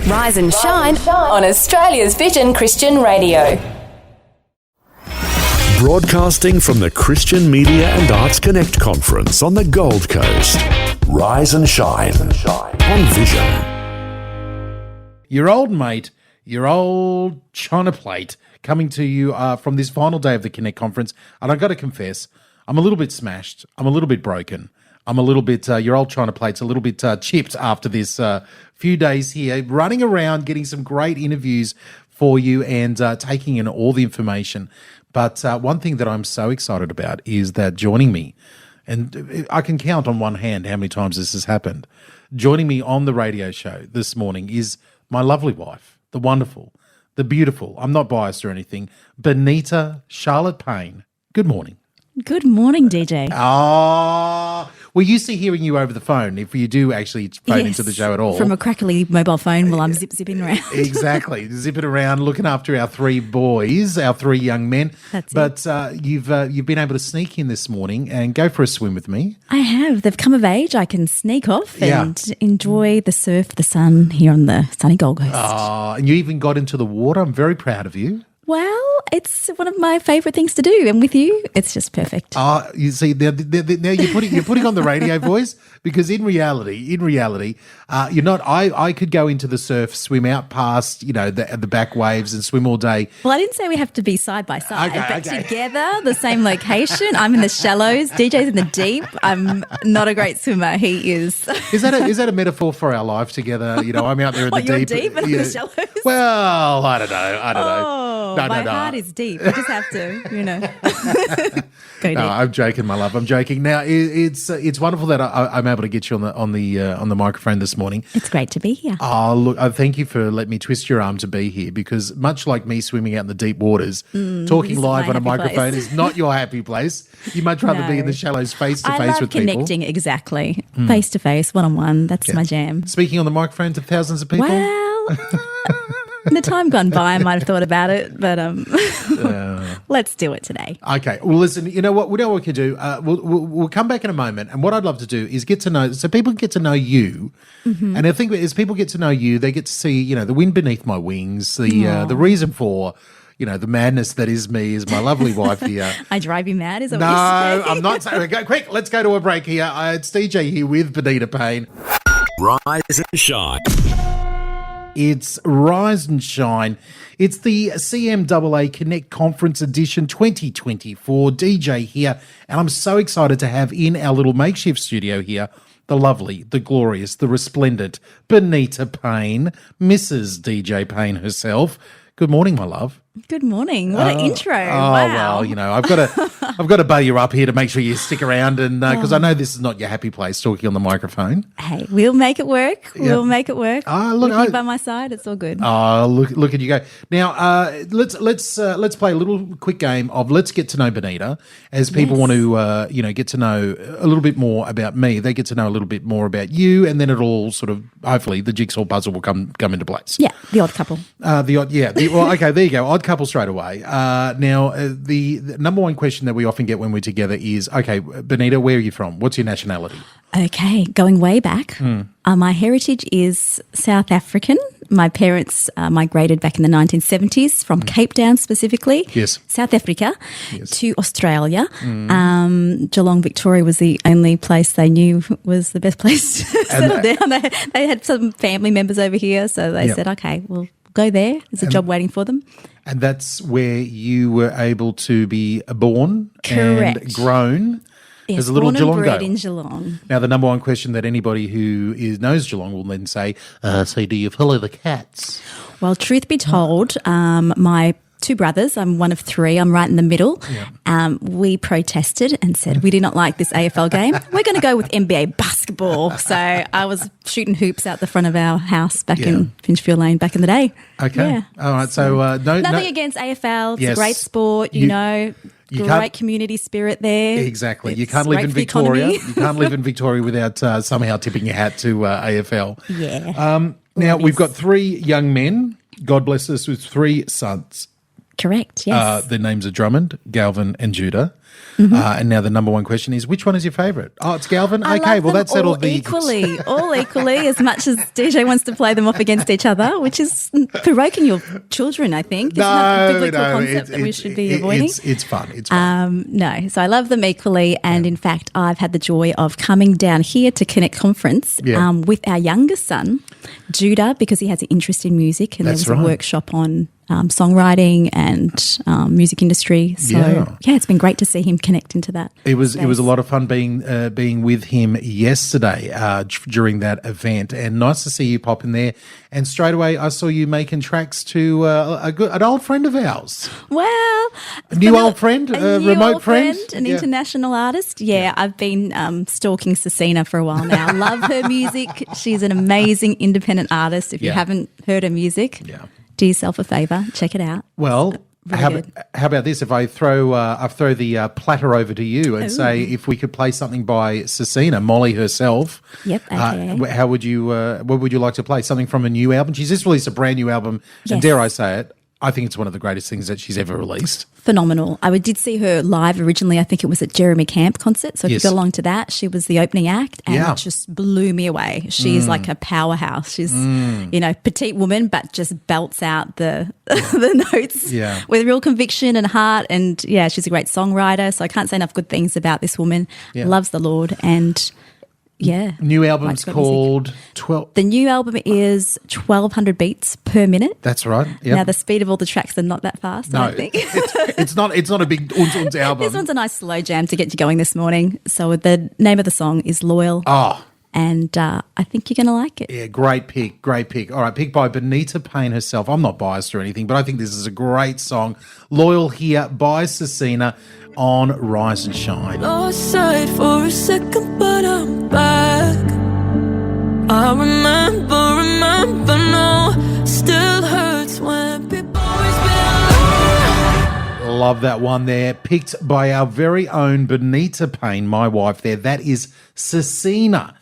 Rise and shine on Australia's Vision Christian Radio. Broadcasting from the Christian Media and Arts Connect Conference on the Gold Coast. Rise and shine on Vision. Your old mate, your old China plate, coming to you from this final day of the Connect Conference. And I've got to confess, I'm a little bit smashed. I'm a little bit broken. I'm a little bit, your old China plate's a little bit chipped after this few days here, running around, getting some great interviews for you and taking in all the information. But one thing that I'm so excited about is that joining me, and I can count on one hand how many times this has happened, joining me on the radio show this morning is my lovely wife, the wonderful, the beautiful, I'm not biased or anything, Benita Charlotte Paine. Good morning. Good morning, DJ. We're used to hearing you over the phone if you do actually phone into the show at all. From a crackly mobile phone while I'm zipping around. Exactly. Zipping around, looking after our three boys, our three young men. That's but you've been able to sneak in this morning and go for a swim with me. I have. They've come of age. I can sneak off and enjoy the surf, the sun here on the sunny Gold Coast. And you even got into the water. I'm very proud of you. Well, it's one of my favourite things to do, and with you, it's just perfect. You see, now you're putting on the radio voice because in reality, you're not. I could go into the surf, swim out past, the back waves, and swim all day. Well, I didn't say we have to be side by side, but together, the same location. I'm in the shallows, DJ's in the deep. I'm not a great swimmer. He is. Is that a metaphor for our life together? I'm out there in the you're deep. Deep and I'm in the shallows. Well, I don't know. My heart is deep. You just have to, go deep. No, I'm joking, my love. I'm joking. Now, it's wonderful that I'm able to get you on the microphone this morning. It's great to be here. Oh, look, thank you for letting me twist your arm to be here because much like me swimming out in the deep waters, talking live on a microphone is not your happy place. You'd much rather be in the shallows face-to-face with people. I love connecting, exactly. Face-to-face, one-on-one. That's my jam. Speaking on the microphone to thousands of people? Well... In the time gone by, I might have thought about it, but let's do it today. Okay. Well, listen, you know what? We know what we can do. We'll come back in a moment, and what I'd love to do is get to know, so people get to know you. Mm-hmm. And I think as people get to know you, they get to see, the wind beneath my wings, the reason for, the madness that is me is my lovely wife here. I drive you mad, is that what you're saying? No, I'm not saying. Quick, let's go to a break here. It's DJ here with Benita Paine. Rise and shine. It's Rise and Shine. It's the CMAA Connect Conference Edition 2024. DJ here, and I'm so excited to have in our little makeshift studio here the lovely, the glorious, the resplendent Benita Paine, Mrs. DJ Paine herself. Good morning, my love. Good morning. What an intro. Wow. Well, I've got to bail you up here to make sure you stick around and because I know this is not your happy place talking on the microphone. Hey, we'll make it work. Yeah. We'll make it work. Look, with you by my side, it's all good. Look at you go. Now, let's play a little quick game of let's get to know Benita. As people want to get to know a little bit more about me, they get to know a little bit more about you, and then it'll sort of hopefully the jigsaw puzzle will come into place. Yeah, the odd couple. Okay, there you go. Odd couple straight away. Now, the number one question that we often get when we're together is, okay, Benita, where are you from? What's your nationality? Okay, going way back. My heritage is South African. My parents migrated back in the 1970s from Cape Town specifically, South Africa, to Australia. Geelong, Victoria was the only place they knew was the best place to settle down. They had some family members over here, so they said, okay, we'll go there. There's a job waiting for them. And that's where you were able to be born and grown as a little Geelong girl. Born and bred in Geelong. Now, the number one question that anybody who knows Geelong will then say, so do you follow the Cats? Well, truth be told, my two brothers, I'm one of three, I'm right in the middle. We protested and said, we do not like this AFL game. We're going to go with NBA basketball. So I was shooting hoops out the front of our house back in Finchfield Lane back in the day. Okay. Yeah. All right. So nothing against AFL. It's a great sport, great community spirit there. Exactly. You can't live in Victoria. You can't live in Victoria without somehow tipping your hat to AFL. Yeah. Now, we've got three young men. God bless us with three sons. Correct, yes. Their names are Drummond, Galvin and Judah. And now the number one question is, which one is your favourite? Oh, it's Galvin? I Okay, love well, them that settled all equally, all equally, as much as DJ wants to play them off against each other, which is provoking your children, I think. Isn't that a biblical concept that we should be avoiding? It's fun. It's fun. No, so I love them equally. And in fact, I've had the joy of coming down here to Connect Conference with our youngest son, Judah, because he has an interest in music. And That's there was right. a workshop on songwriting and music industry. So it's been great to see him connect into that. It was a lot of fun being with him yesterday during that event, and nice to see you pop in there. And straight away, I saw you making tracks to an old friend of ours. Well, A new old friend, a new remote old friend? an international artist. Yeah, I've been stalking Cecina for a while now. Love her music. She's an amazing independent artist. If you haven't heard her music, do yourself a favour, check it out. Well, Really how about this? If I throw the platter over to you and say if we could play something by Cecina, Molly herself. Yep. Okay. How would you? What would you like to play? Something from a new album? She's just released a brand new album, and dare I say it, I think it's one of the greatest things that she's ever released. Phenomenal. I did see her live originally. I think it was at Jeremy Camp concert. So if you got along to that, she was the opening act and it just blew me away. She's like a powerhouse. She's, petite woman, but just belts out the notes with real conviction and heart. And she's a great songwriter. So I can't say enough good things about this woman. Loves the Lord and New album's called 12. The new album is 1,200 beats per minute. That's right. Yep. Now the speed of all the tracks are not that fast. I don't think it's not a big uns album. This one's a nice slow jam to get you going this morning. So the name of the song is Loyal. Oh. And I think you're going to like it. Yeah, great pick. All right, picked by Benita Paine herself. I'm not biased or anything, but I think this is a great song. Loyal here by Cecina on Rise and Shine. Lost sight for a second, but I'm back. I remember, no, still hurts when people always been. Love that one there. Picked by our very own Benita Paine, my wife there. That is Cecina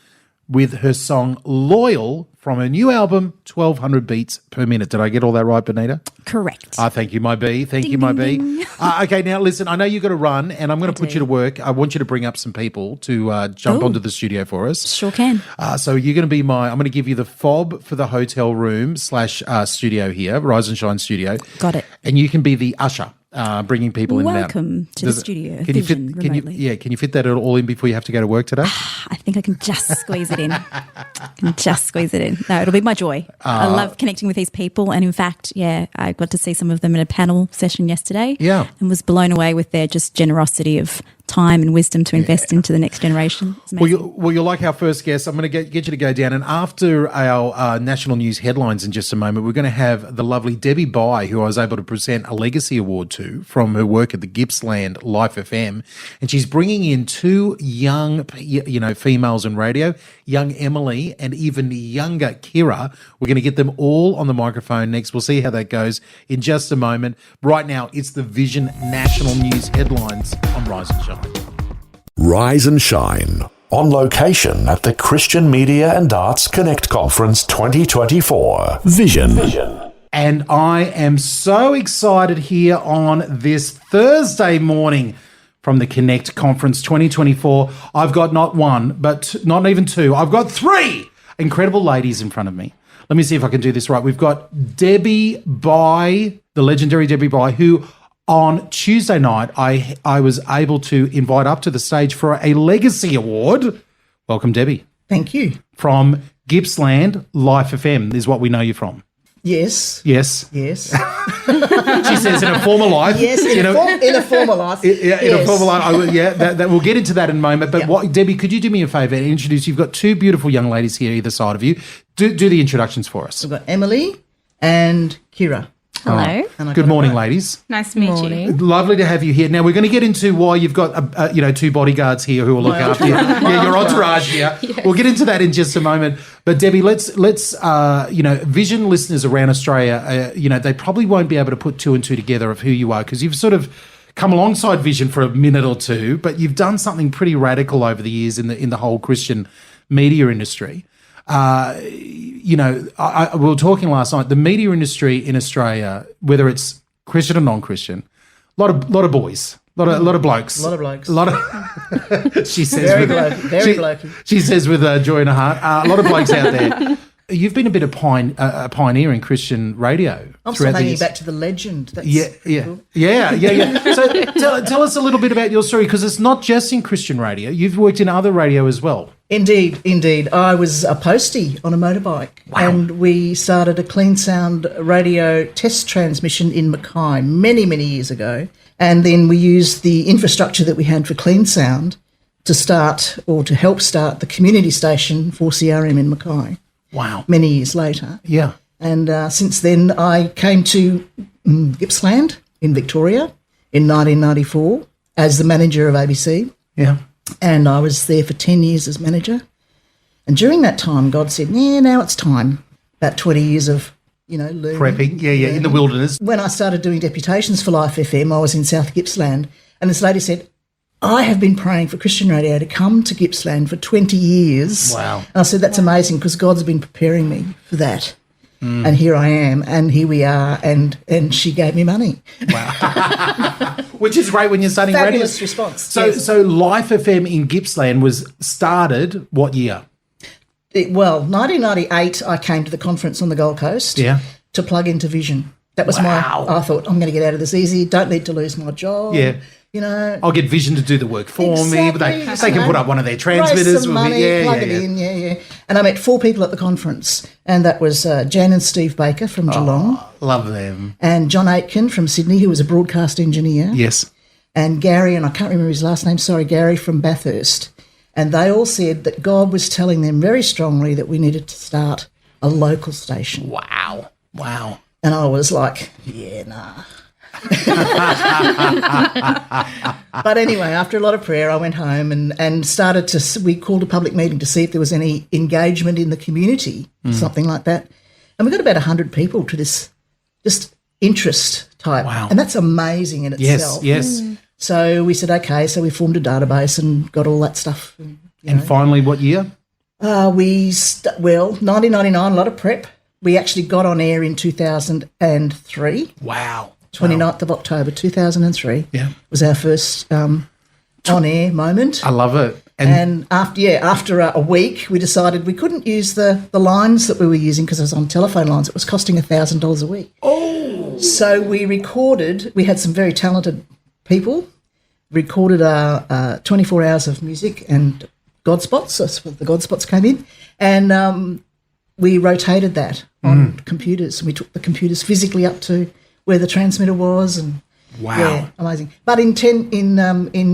with her song Loyal from her new album, 1,200 Beats per Minute. Did I get all that right, Benita? Correct. Thank you, my B. Thank you, my B. Okay, now listen, I know you've got to run and I'm going to put you to work. I want you to bring up some people to jump onto the studio for us. Sure can. So you're going to be I'm going to give you the fob for the hotel room / studio here, Rise and Shine studio. Got it. And you can be the usher. Bringing people in and out. Welcome to the studio. Can you fit that all in before you have to go to work today? I think I can just squeeze it in. No, it'll be my joy. I love connecting with these people. And in fact, I got to see some of them in a panel session yesterday. Yeah. And was blown away with their just generosity of time and wisdom to invest into the next generation. Well, you'll like our first guest. I'm going to get you to go down. And after our national news headlines in just a moment, we're going to have the lovely Debbie Bye, who I was able to present a legacy award to from her work at the Gippsland Life FM. And she's bringing in two young, females in radio, young Emily and even younger Kyra. We're going to get them all on the microphone next. We'll see how that goes in just a moment. Right now, it's the Vision National News headlines on Rise and Shine. Rise and Shine, on location at the Christian Media and Arts Connect Conference 2024. Vision. And I am so excited here on this Thursday morning from the Connect Conference 2024. I've got not one, but not even two. I've got three incredible ladies in front of me. Let me see if I can do this right. We've got Debbie Bye, the legendary Debbie Bye, who on Tuesday night I was able to invite up to the stage for a legacy award. Welcome, Debbie. Thank you. From Gippsland Life FM is what we know you from. Yes. Yes. Yes. She says in a former life. Yes, in a former life. Yeah, in a former life. That we'll get into that in a moment. But Debbie, could you do me a favour and introduce? You've got two beautiful young ladies here either side of you. Do the introductions for us. We've got Emily and Kyra. Hello. Good morning, ladies. Nice to meet you. Lovely to have you here. Now we're going to get into why you've got two bodyguards here who will look after you. Yeah, your entourage here. Yes. We'll get into that in just a moment. But Debbie, let's Vision listeners around Australia, they probably won't be able to put two and two together of who you are because you've sort of come alongside Vision for a minute or two, but you've done something pretty radical over the years in the whole Christian media industry. We were talking last night, the media industry in Australia, whether it's Christian or non-Christian, a lot of boys, A lot of blokes. A lot of blokes. A lot of. She says Very with blokey. Very blokey. She says with joy in her heart. A lot of blokes out there. You've been a bit of a pioneer in Christian radio. I'm still hanging years. back to the legend. That's Yeah. cool. So tell us a little bit about your story, because it's not just in Christian radio. You've worked in other radio as well. Indeed. I was a postie on a motorbike, and we started a clean sound radio test transmission in Mackay many, many years ago. And then we used the infrastructure that we had for clean sound to start, or to help start, the community station for CRM in Mackay. Wow. Many years later. Yeah. And since then, I came to Gippsland in Victoria in 1994 as the manager of ABC. Yeah. And I was there for 10 years as manager. And during that time, God said, now it's time. About 20 years of, learning. Prepping. Yeah, in the wilderness. When I started doing deputations for Life FM, I was in South Gippsland. And this lady said, I have been praying for Christian radio to come to Gippsland for 20 years. Wow. And I said, that's amazing, because God's been preparing me for that. And here I am, and here we are, and she gave me money. Wow. Which is great when you're starting Fabulous radio. response. So Life FM in Gippsland was started what year? 1998, I came to the conference on the Gold Coast to plug into Vision. That was I thought, I'm going to get out of this easy, don't need to lose my job. Yeah. I'll get Vision to do the work for me. But they can put up one of their transmitters. Raise some money, plug it in, yeah. And I met 4 people at the conference, and that was Jan and Steve Baker from Geelong. Love them. And John Aitken from Sydney, who was a broadcast engineer. Yes. And Gary, and I can't remember his last name, Gary from Bathurst. And they all said that God was telling them very strongly that we needed to start a local station. Wow. And I was like, nah. But anyway, after a lot of prayer, I went home and started we called a public meeting to see if there was any engagement in the community, something like that. And we got about 100 people to this just interest type. Wow. And that's amazing in itself. Yes. So we said, okay, so we formed a database and got all that stuff. And finally, what year? 1999, a lot of prep. We actually got on air in 2003. Wow. 29th of October 2003 was our first on-air moment. I love it. And after a week, we decided we couldn't use the lines that we were using because it was on telephone lines. It was costing $1,000 a week. Oh! So we had some very talented people, recorded 24 hours of music and God spots. That's what the God spots came in. And we rotated that on computers. We took the computers physically up to where the transmitter was, and amazing. But in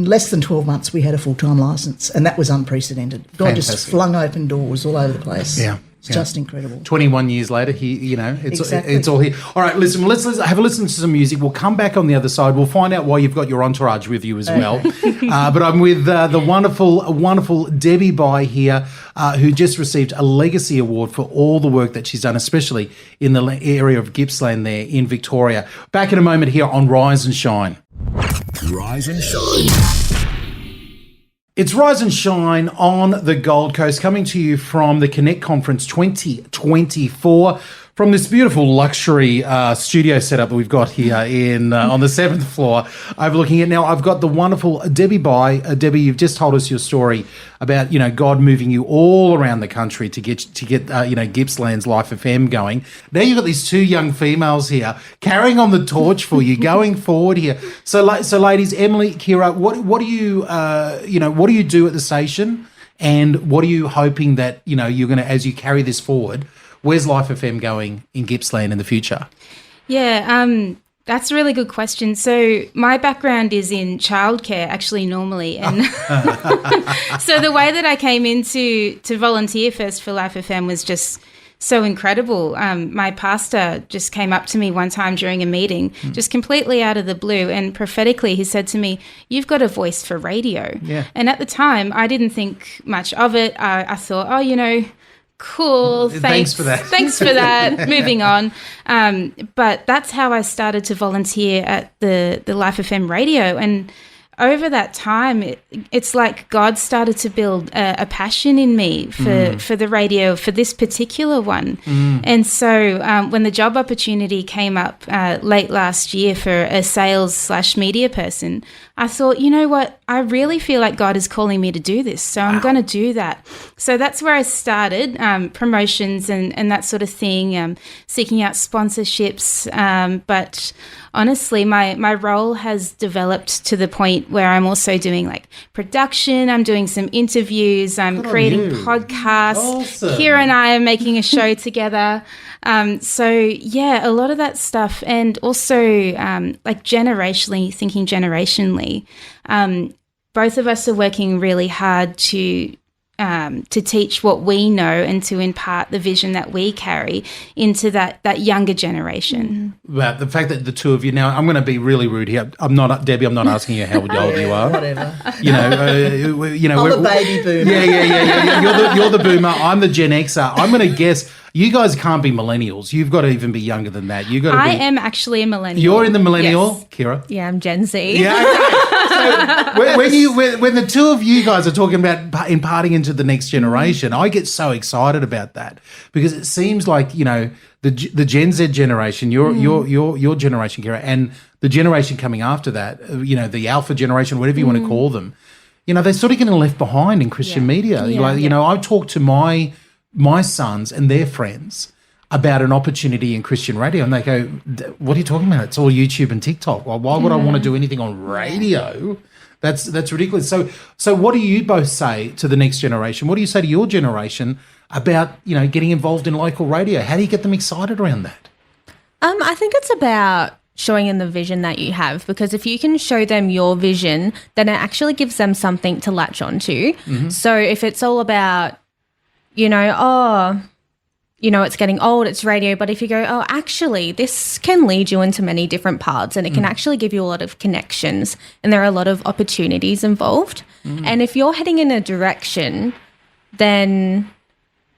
less than 12 months, we had a full-time license, and that was unprecedented. God just flung open doors all over the place. Yeah, it's just incredible. 21 years later, it's Exactly. all here. All right, listen, let's have a listen to some music. We'll come back on the other side. We'll find out why you've got your entourage with you as well. But I'm with the wonderful Debbie Bai here, who just received a Legacy Award for all the work that she's done, especially in the area of Gippsland there in Victoria. Back in a moment here on Rise and Shine. Rise and Shine. It's Rise and Shine on the Gold Coast, coming to you from the Connect Conference 2024 from this beautiful luxury studio setup that we've got here on the 7th floor overlooking it. Now, I've got the wonderful Debbie Bai. Debbie, you've just told us your story about, God moving you all around the country to get Gippsland's Life FM going. Now you've got these 2 young females here carrying on the torch for you, going forward here. So ladies, Emily, Kyra, what do you do at the station, and what are you hoping that you're going to, as you carry this forward? Where's Life FM going in Gippsland in the future? Yeah, that's a really good question. So my background is in childcare, actually, normally. And so the way that I came to volunteer first for Life FM was just so incredible. My pastor just came up to me one time during a meeting, just completely out of the blue, and prophetically he said to me, "You've got a voice for radio." Yeah. And at the time, I didn't think much of it. I thought, cool. Thanks for that. Thanks for that. Moving on. But that's how I started to volunteer at the Life FM radio. And over that time, it's like God started to build a passion in me for the radio, for this particular one. And so when the job opportunity came up late last year for a sales/media person, I thought, you know what, I really feel like God is calling me to do this, so I'm going to do that. So that's where I started, promotions and that sort of thing, seeking out sponsorships. But honestly, my role has developed to the point where I'm also doing like production, I'm doing some interviews, I'm creating podcasts. Awesome. Kyra and I are making a show together. So yeah, a lot of that stuff, and also like thinking generationally, both of us are working really hard to teach what we know and to impart the vision that we carry into that younger generation. Well, the fact that the two of you now, I'm going to be really rude here. I'm not Debbie. I'm not asking you how old you are. Whatever. You know, I'm a baby boomer. Yeah. You're the boomer. I'm the Gen Xer. I'm going to guess you guys can't be millennials. You've got to even be younger than that. You got to. I am actually a millennial. You're in the millennial, Yes. Kyra. Yeah, I'm Gen Z. Yeah. Okay. So when the two of you guys are talking about imparting into the next generation, I get so excited about that because it seems like, you know, the Gen Z generation, your generation, Kyra, and the generation coming after that, you know, the Alpha generation, whatever you want to call them, you know, they're sort of getting left behind in Christian media. You know, I talk to my sons and their friends about an opportunity in Christian radio, and they go, "What are you talking about? It's all YouTube and TikTok. Well, why would I want to do anything on radio? That's ridiculous." So what do you both say to the next generation? What do you say to your generation about, you know, getting involved in local radio? How do you get them excited around that? I think it's about showing them the vision that you have, because if you can show them your vision, then it actually gives them something to latch onto. So if it's all about, you know, it's getting old, it's radio, but if you go, oh, actually, this can lead you into many different paths, and it can actually give you a lot of connections, and there are a lot of opportunities involved. And if you're heading in a direction, then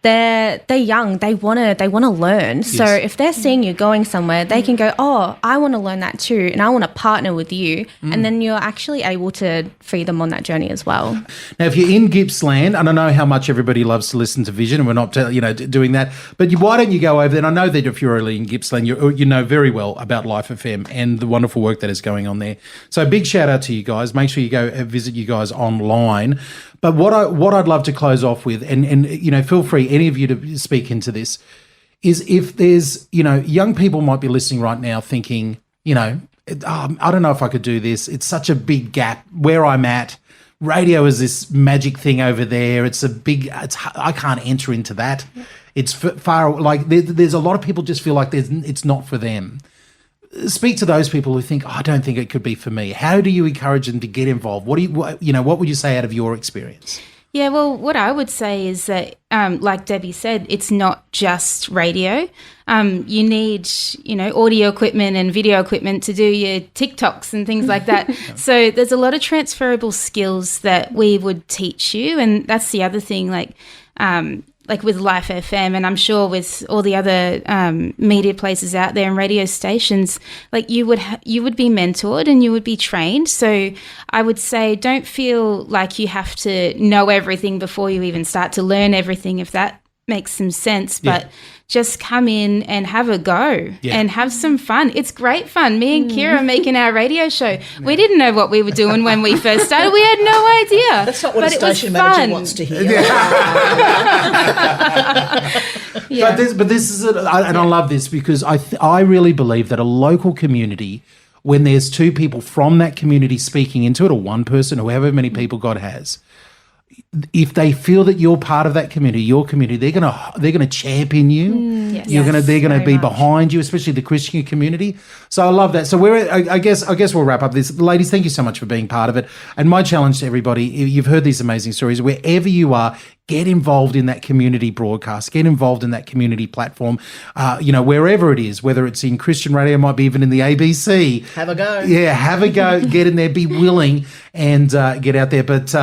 they're young, they want to learn. So if they're seeing you going somewhere, they can go, oh, I want to learn that too, and I want to partner with you. And then you're actually able to feed them on that journey as well. Now, if you're in Gippsland, and I know how much everybody loves to listen to Vision, and we're not, doing that, but why don't you go over there? And I know that if you're really in Gippsland, you know very well about Life FM and the wonderful work that is going on there. So big shout out to you guys. Make sure you go visit you guys online. But what I'd love to close off with, and you know, feel free, any of you, to speak into this, is if there's, you know, young people might be listening right now thinking, you know, I don't know if I could do this. It's such a big gap where I'm at. Radio is this magic thing over there. I can't enter into that. It's far, like there's a lot of people just feel like it's not for them. Speak to those people who think, I don't think it could be for me. How do you encourage them to get involved? What would you say out of your experience? Yeah, well, what I would say is that, like Debbie said, it's not just radio. You need, you know, audio equipment and video equipment to do your TikToks and things like that. So there's a lot of transferable skills that we would teach you, and that's the other thing, like with Life FM, and I'm sure with all the other media places out there and radio stations, like you would be mentored and you would be trained. So I would say don't feel like you have to know everything before you even start to learn everything, if that makes some sense. But just come in and have a go and have some fun. It's great fun. Me and Kyra are making our radio show. We didn't know what we were doing when we first started. We had no idea. That's not what a station manager wants to hear. But this is, and I love this because I really believe that a local community, when there's two people from that community speaking into it, or one person, or however many people God has, if they feel that you're part of that community, your community, they're gonna champion you. They're gonna be behind you, especially the Christian community. So I love that. So I guess we'll wrap up this. Ladies, thank you so much for being part of it. And my challenge to everybody, you've heard these amazing stories, wherever you are, get involved in that community broadcast, get involved in that community platform, wherever it is, whether it's in Christian radio, might be even in the ABC. Have a go. Yeah, have a go, get in there, be willing, and get out there. But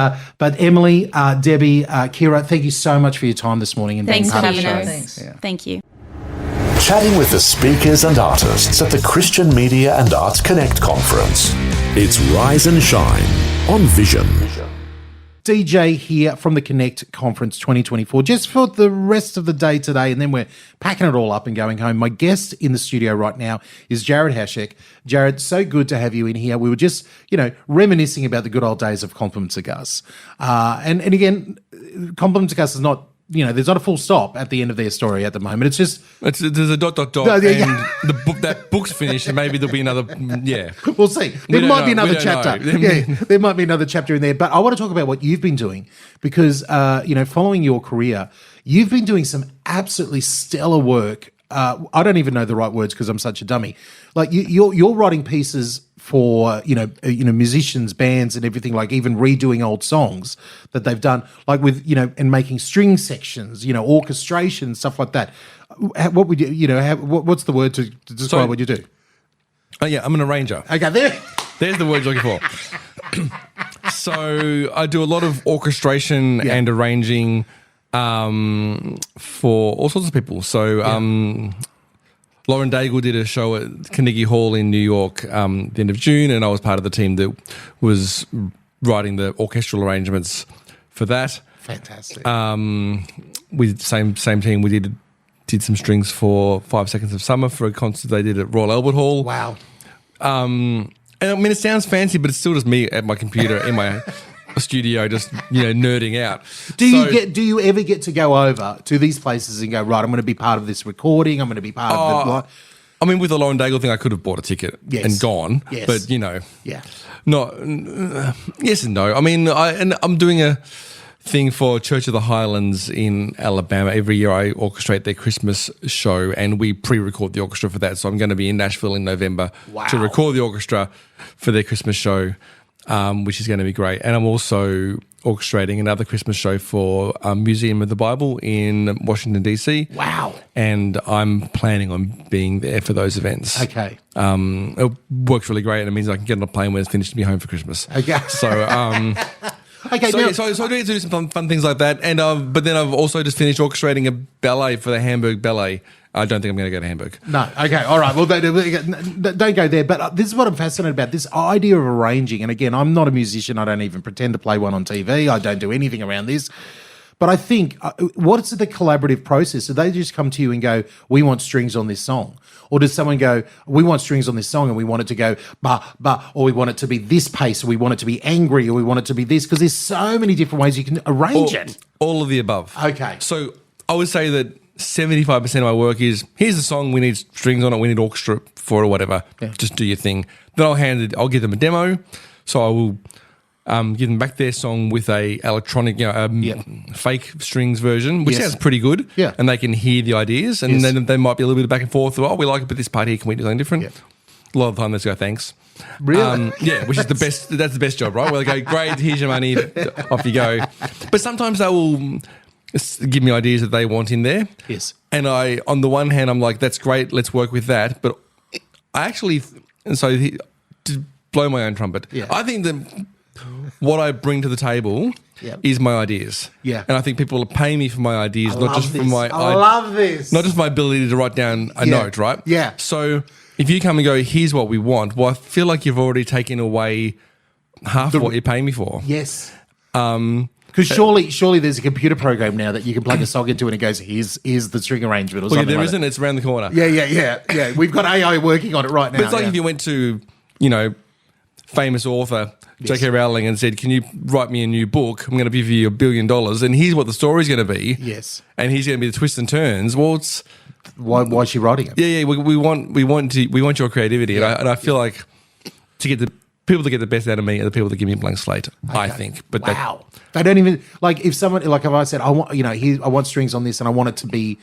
Emily, Debbie, Kyra, thank you so much for your time this morning and being part of the show. Thanks. Yeah. Thank you. Chatting with the speakers and artists at the Christian Media and Arts Connect Conference. It's Rise and Shine on Vision. DJ here from the Connect Conference 2024, just for the rest of the day today, and then we're packing it all up and going home. My guest in the studio right now is Jared Haschek. Jared, so good to have you in here. We were just, reminiscing about the good old days of Compliments of Gus. And again, Compliments of Gus is not, there's not a full stop at the end of their story at the moment. It's just... there's a ... No, and that book's finished, and maybe there'll be another... Yeah. We'll see. There might be another chapter. Yeah, there might be another chapter in there. But I want to talk about what you've been doing because, following your career, you've been doing some absolutely stellar work. I don't even know the right words because I'm such a dummy. Like you're writing pieces for musicians, bands, and everything. Like even redoing old songs that they've done, like with and making string sections, orchestration, stuff like that. What would you what's the word to describe what you do? Oh yeah, I'm an arranger. Okay, there's the word you're looking for. So I do a lot of orchestration and arranging for all sorts of people. So Lauren Daigle did a show at Carnegie Hall in New York the end of June, and I was part of the team that was writing the orchestral arrangements for that. Fantastic. With the same team, we did some strings for 5 Seconds of Summer for a concert they did at Royal Albert Hall. Wow. And I mean, it sounds fancy, but it's still just me at my computer in my studio, just nerding out. Do you ever get to go over to these places and go, right, I'm going to be part of this recording, I'm going to be part of the... I mean, with the Lauren Daigle thing, I could have bought a ticket and gone. Yes. But, yeah. Not... yes and no. I mean, I'm doing a thing for Church of the Highlands in Alabama. Every year I orchestrate their Christmas show, and we pre-record the orchestra for that. So I'm going to be in Nashville in November to record the orchestra for their Christmas show, which is going to be great. And I'm also orchestrating another Christmas show for Museum of the Bible in Washington, D.C. Wow. And I'm planning on being there for those events. Okay. It works really great, and it means I can get on a plane when it's finished and be home for Christmas. Okay. So... Okay, so I do some fun things like that, and but then I've also just finished orchestrating a ballet for the Hamburg Ballet. I don't think I'm going to go to Hamburg. No, okay, all right. Well, don't go there. But this is what I'm fascinated about, this idea of arranging. And again, I'm not a musician. I don't even pretend to play one on TV. I don't do anything around this. But I think, what's the collaborative process? Do they just come to you and go, we want strings on this song? Or does someone go, we want strings on this song and we want it to go, bah, or we want it to be this pace, or we want it to be angry, or we want it to be this? Because there's so many different ways you can arrange it. All of the above. Okay. So I would say that 75% of my work is, here's the song, we need strings on it, we need orchestra for it or whatever. Yeah. Just do your thing. Then I'll give them a demo. So I will... give them back their song with a electronic, fake strings version, which sounds pretty good. Yeah. And they can hear the ideas, and then they might be a little bit back and forth. Oh, we like it, but this part here, can we do something different? Yeah. A lot of the time, let's go, thanks. Really? Which is the best. That's the best job, right? Where they go, great, here's your money, off you go. But sometimes they will give me ideas that they want in there. Yes. And on the one hand, I'm like, that's great, let's work with that. But I actually, to blow my own trumpet, I think that what I bring to the table is my ideas. Yeah. And I think people are paying me for my ideas, not just for my... I love this. Not just my ability to write down a note, right? Yeah. So if you come and go, here's what we want, well, I feel like you've already taken away half of what you're paying me for. Yes. Because surely there's a computer program now that you can plug a song into and it goes, here's the string arrangement or something there like isn't. That. It's around the corner. Yeah. We've got AI working on it right now. But it's like if you went to, famous author J.K. Rowling and said, can you write me a new book? I'm going to give you $1 billion and here's what the story's going to be. Yes. And here's going to be the twists and turns. Well, it's... Why is she writing it? Yeah. We want your creativity. Yeah. And I feel like to get the people that get the best out of me are the people that give me a blank slate, I think. But wow. They don't even... Like if someone... Like if I said, I want strings on this and I want it to be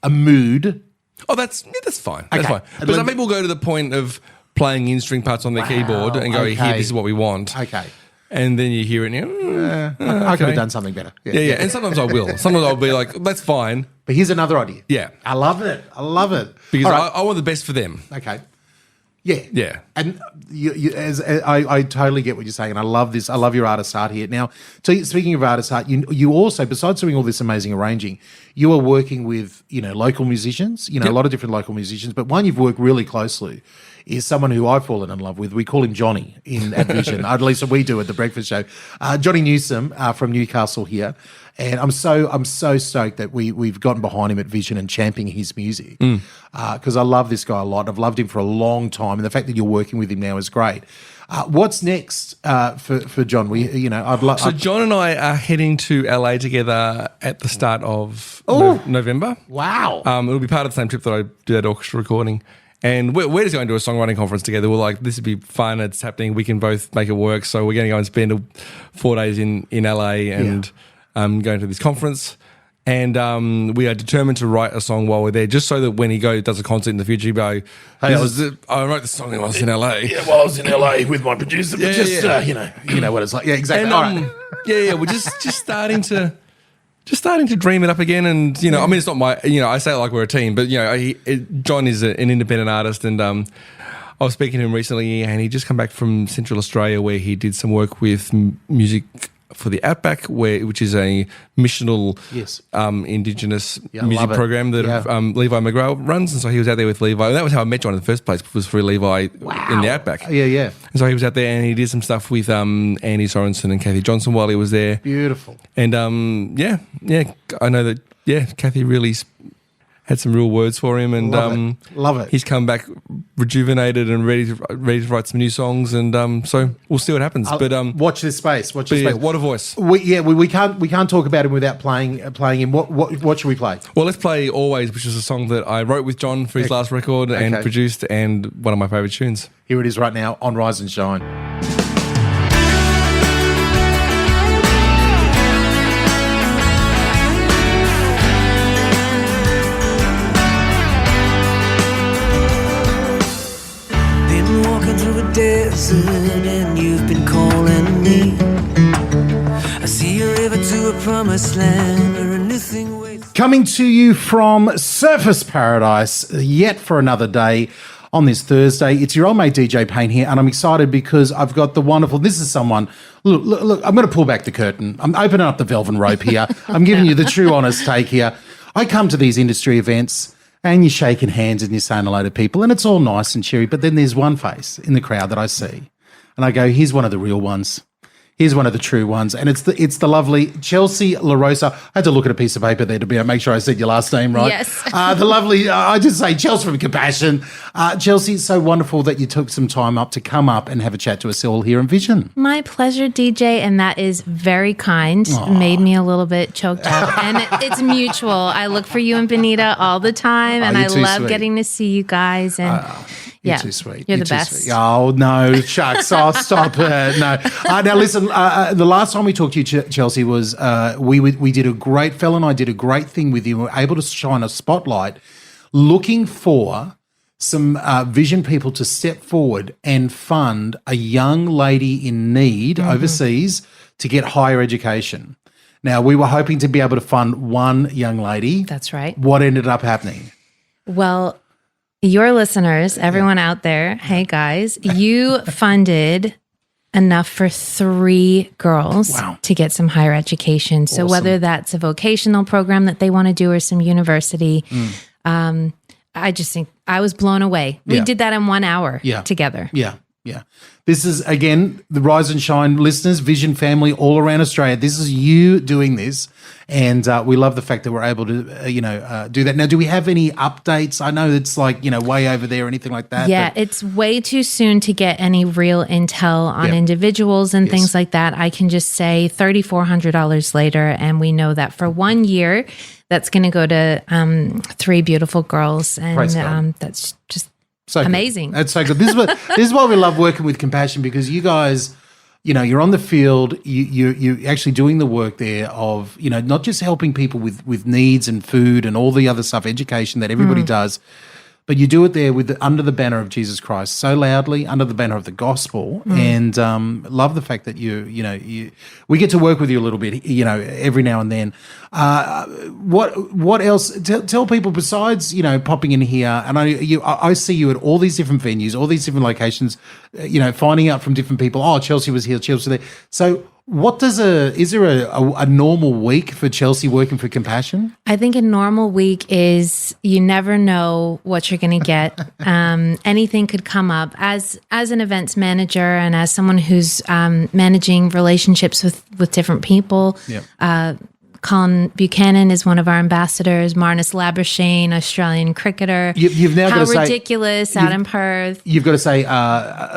a mood... Oh, that's fine. That's fine. But some people go to the point of playing in-string parts on their keyboard and go, here, this is what we want. Okay. And then you hear it and you I could have done something better. Yeah. And sometimes I will. Sometimes I'll be like, that's fine. But here's another idea. Yeah. I love it. Because I want the best for them. Okay. Yeah. Yeah. And I totally get what you're saying, and I love this. I love your artist art here. Now, speaking of artist art, you also, besides doing all this amazing arranging, you are working with, local musicians, a lot of different local musicians, but one you've worked really closely is someone who I've fallen in love with. We call him Johnny at Vision. At least we do at the breakfast show. Johnny Newsom from Newcastle here. And I'm so stoked that we've gotten behind him at Vision and championing his music because I love this guy a lot. I've loved him for a long time, and the fact that you're working with him now is great. What's next for John? So John and I are heading to LA together at the start of November. Wow! It'll be part of the same trip that I did at orchestra recording. And we're just going to do a songwriting conference together. We're like, this would be fun. It's happening. We can both make it work. So we're going to go and spend 4 days in LA and going to this conference. And we are determined to write a song while we're there, just so that when he does a concert in the future, he'll go, hey, I wrote this song when I was in LA. Yeah, well, I was in LA with my producer. But you know what it's like. Yeah, exactly. And, all right. We're just starting to dream it up again. And, I mean, it's not my, I say it like we're a team, but, John is an independent artist. And I was speaking to him recently, and he just come back from Central Australia where he did some work with music for the Outback, which is a missional Indigenous music program that Levi McGraw runs. And so he was out there with Levi. And that was how I met John in the first place, was through Levi in the Outback. Yeah. And so he was out there and he did some stuff with Andy Sorensen and Kathy Johnson while he was there. Beautiful. And I know that, Kathy really had some real words for him, and love it. He's come back rejuvenated and ready to write some new songs, and so we'll see what happens. But watch this space. What a voice! We can't talk about him without playing him. What should we play? Well, let's play "Always," which is a song that I wrote with John for his last record and produced, and one of my favourite tunes. Here it is right now on Rise and Shine. Desert and you've been calling me. I see a river to a promised land where a new thing waits. Coming to you from Surfers Paradise yet for another day on this Thursday. It's your old mate DJ Paine here, and I'm excited because I've got the wonderful, this is someone, look, I'm going to pull back the curtain. I'm opening up the velvet rope here. I'm giving you the true honest take here. I come to these industry events and you're shaking hands and you're saying hello to people, and it's all nice and cheery. But then there's one face in the crowd that I see, and I go, here's one of the real ones. Here's one of the true ones, and it's the lovely Chelsea LaRosa. I had to look at a piece of paper there to make sure I said your last name right. Yes. The lovely, I just say Chelsea from Compassion. Chelsea, it's so wonderful that you took some time up to come up and have a chat to us all here in Vision. My pleasure, DJ, and that is very kind. Made me a little bit choked up, and it's mutual. I look for you and Benita all the time, and I love getting to see you guys. And You're too sweet. You're the best. Sweet. Oh, no, shucks. Oh, stop it. No. Now, listen, the last time we talked to you, Chelsea, was we did a great, Phil and I did a great thing with you. We were able to shine a spotlight looking for some Vision people to step forward and fund a young lady in need overseas to get higher education. Now, we were hoping to be able to fund one young lady. That's right. What ended up happening? Well, your listeners, everyone out there, hey guys, you funded enough for 3 girls to get some higher education. So whether that's a vocational program that they want to do or some university, I just think I was blown away. We did that in 1 hour together. Yeah. This is, again, the Rise and Shine listeners, Vision family all around Australia. This is you doing this, and we love the fact that we're able to, do that. Now, do we have any updates? I know it's like, way over there or anything like that. Yeah, it's way too soon to get any real intel on individuals and things like that. I can just say $3,400 later, and we know that for 1 year, that's going to go to 3 beautiful girls, and that's just so amazing. Good. That's so good. This is why we love working with Compassion, because you guys, you're on the field, you're actually doing the work there of, not just helping people with needs and food and all the other stuff, education that everybody does, but you do it there under the banner of Jesus Christ, so loudly, under the banner of the gospel, and love the fact that we get to work with you a little bit, every now and then. What else? Tell people besides popping in here, and I see you at all these different venues, all these different locations, finding out from different people. Oh, Chelsea was here, Chelsea was there. So Is there a normal week for Chelsea working for Compassion? I think a normal week is you never know what you're going to get. Anything could come up. As an events manager and as someone who's managing relationships with different people, Colin Buchanan is one of our ambassadors. Marnus Labuschagne, Australian cricketer. You've now got to say... How ridiculous out in Perth. You've got to say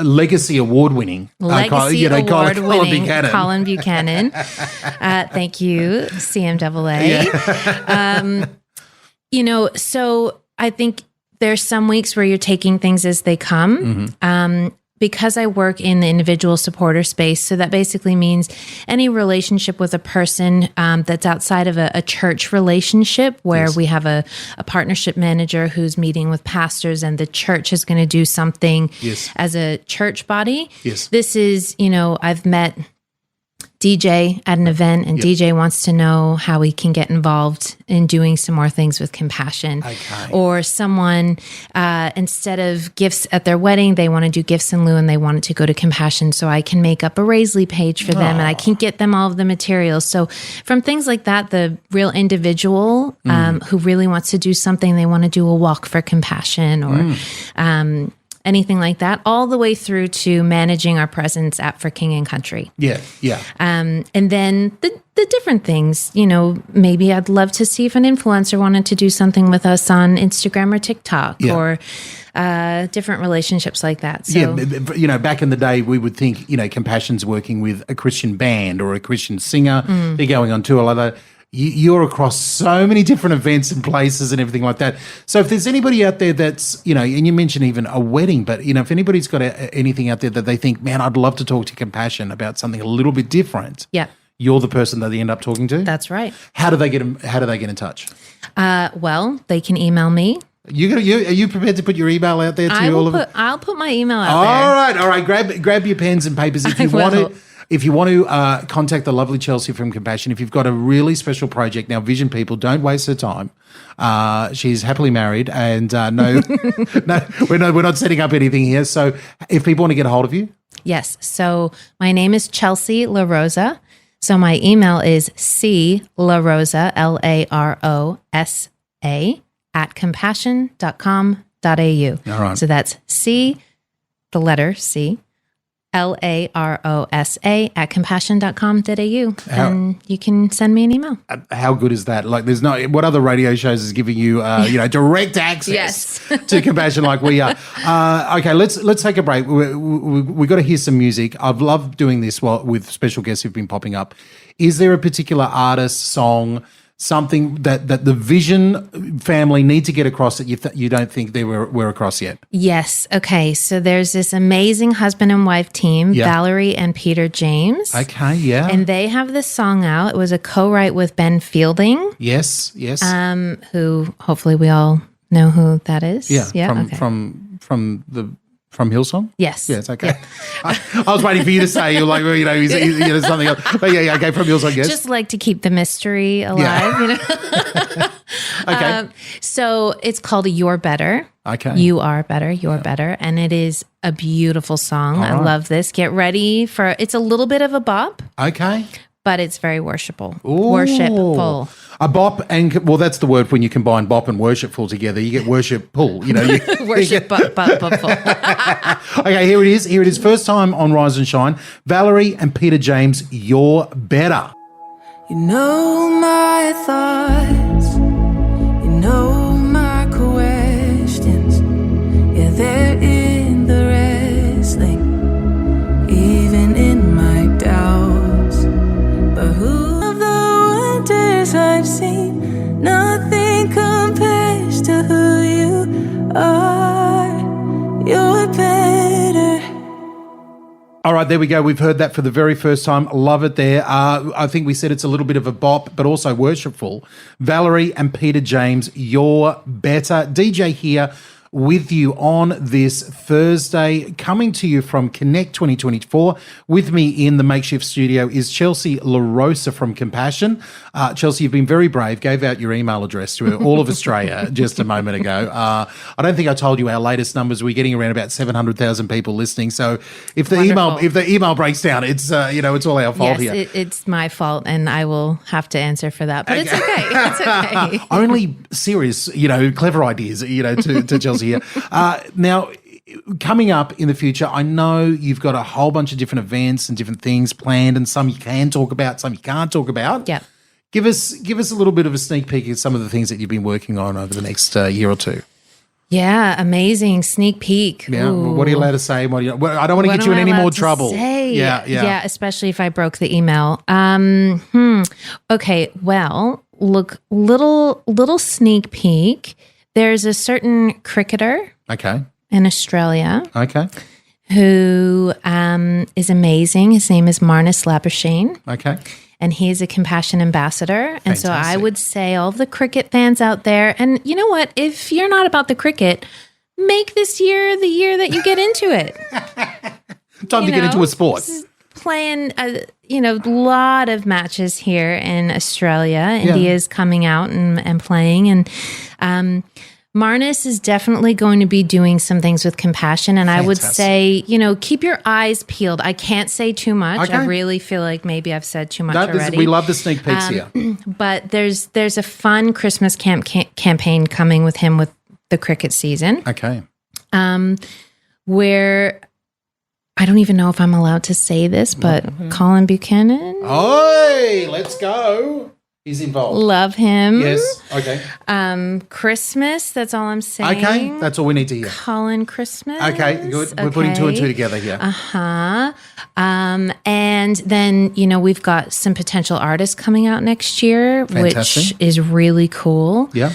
Legacy Award-winning. Award-winning Colin Buchanan. Thank you, CMAA. So I think there's some weeks where you're taking things as they come. Because I work in the individual supporter space, so that basically means any relationship with a person that's outside of a church relationship where we have a partnership manager who's meeting with pastors and the church is going to do something as a church body. This is, I've met DJ at an event and DJ wants to know how we can get involved in doing some more things with Compassion. Or someone, instead of gifts at their wedding, they want to do gifts in lieu and they wanted to go to Compassion. So I can make up a Raisely page for them and I can get them all of the materials. So from things like that, the real individual who really wants to do something, they want to do a walk for Compassion or anything like that, all the way through to managing our presence at For King and Country. And then the different things, maybe I'd love to see if an influencer wanted to do something with us on Instagram or TikTok or different relationships like that. So, back in the day, we would think, Compassion's working with a Christian band or a Christian singer. They're going on tour like that. You're across so many different events and places and everything like that. So if there's anybody out there that's, and you mentioned even a wedding, but, if anybody's got anything out there that they think, man, I'd love to talk to Compassion about something a little bit different. You're the person that they end up talking to? That's right. How do they get in touch? Well, they can email me. Are you prepared to put your email out there to all of it? I'll put my email out there. All right. Grab your pens and papers if you want to. If you want to contact the lovely Chelsea from Compassion, if you've got a really special project, now Vision people, don't waste her time. She's happily married, and no, we're not setting up anything here. So, if people want to get a hold of you, yes. So my name is Chelsea LaRosa. So my email is clarosa LAROSA @compassion.com.au. All right. So that's C, the letter C. LAROSA @compassion.com.au. And you can send me an email. How good is that? Like, there's no, what other radio shows is giving you, direct access to Compassion like we are? Okay, let's take a break. We got to hear some music. I've loved doing this with special guests who've been popping up. Is there a particular artist, song, something that the Vision family need to get across that you don't think they were across yet? Yes. Okay. So there's this amazing husband and wife team, Valerie and Peter James. Okay. Yeah. And they have this song out. It was a co-write with Ben Fielding. Yes. Who hopefully we all know who that is. Yeah. Okay. From Hillsong? Yes. Yeah, it's okay. Yep. I was waiting for you to say, you're like, he's something else. But okay, from Hillsong, yes. Just like to keep the mystery alive, Okay. So it's called You're Better. Okay. You are better, you're better. And it is a beautiful song. I love this. Get ready for, it's a little bit of a bop. Okay. But it's very worshipful. Worshipful. A bop, and that's the word when you combine bop and worshipful together. You get worshipful. Worship bopful. Okay, here it is. First time on Rise and Shine. Valerie and Peter James, You're Better. You know my thoughts. You know my questions. Yeah, they're in the wrestling, even in my doubts. But who of the wonders I've seen, nothing compares to who you are. You're better. All right, there we go. We've heard that for the very first time. Love it there. I think we said it's a little bit of a bop, but also worshipful. Valerie and Peter James, You're Better. DJ here with you on this Thursday, coming to you from Connect 2024. With me in the makeshift studio is Chelsea LaRosa from Compassion. Chelsea, you've been very brave, gave out your email address to all of Australia just a moment ago. I don't think I told you our latest numbers. We're getting around about 700,000 people listening. So if the email breaks down, it's it's all our fault here. Yes, it's my fault, and I will have to answer for that. But it's okay. It's okay. Only serious, clever ideas, to Chelsea here. Now, coming up in the future, I know you've got a whole bunch of different events and different things planned, and some you can talk about, some you can't talk about. Yeah. Give us a little bit of a sneak peek at some of the things that you've been working on over the next year or two. Yeah, amazing sneak peek. Yeah, Ooh. what are you allowed to say? I don't want to get you in any more trouble. Yeah, especially if I broke the email. Okay, well, look, little sneak peek. There's a certain cricketer, in Australia, who is amazing. His name is Marnus Labuschagne. Okay. And he's a Compassion ambassador. And so I would say all the cricket fans out there, and you know what? If you're not about the cricket, make this year the year that you get into it. Time to get into a sport. Playing, a lot of matches here in Australia. India's coming out and playing. And Marnus is definitely going to be doing some things with Compassion. And I would say, keep your eyes peeled. I can't say too much. I really feel like maybe I've said too much already. We love the sneak peeks here. But there's a fun Christmas campaign coming with him with the cricket season. Okay. Where I don't even know if I'm allowed to say this, but Colin Buchanan. Oi, let's go. He's involved. Love him. Yes. Okay. Christmas. That's all I'm saying. Okay. That's all we need to hear. Colin Christmas. Okay. Good. We're putting two and two together here. And then, we've got some potential artists coming out next year, which is really cool. Yeah.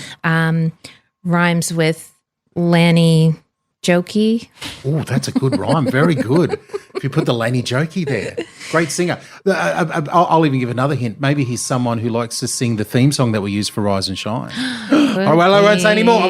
Rhymes with Lanny Jokey. Oh, that's a good rhyme. Very good. If you put the Lanny Jokey there. Great singer. I'll even give another hint. Maybe he's someone who likes to sing the theme song that we use for Rise and Shine. I won't say anymore.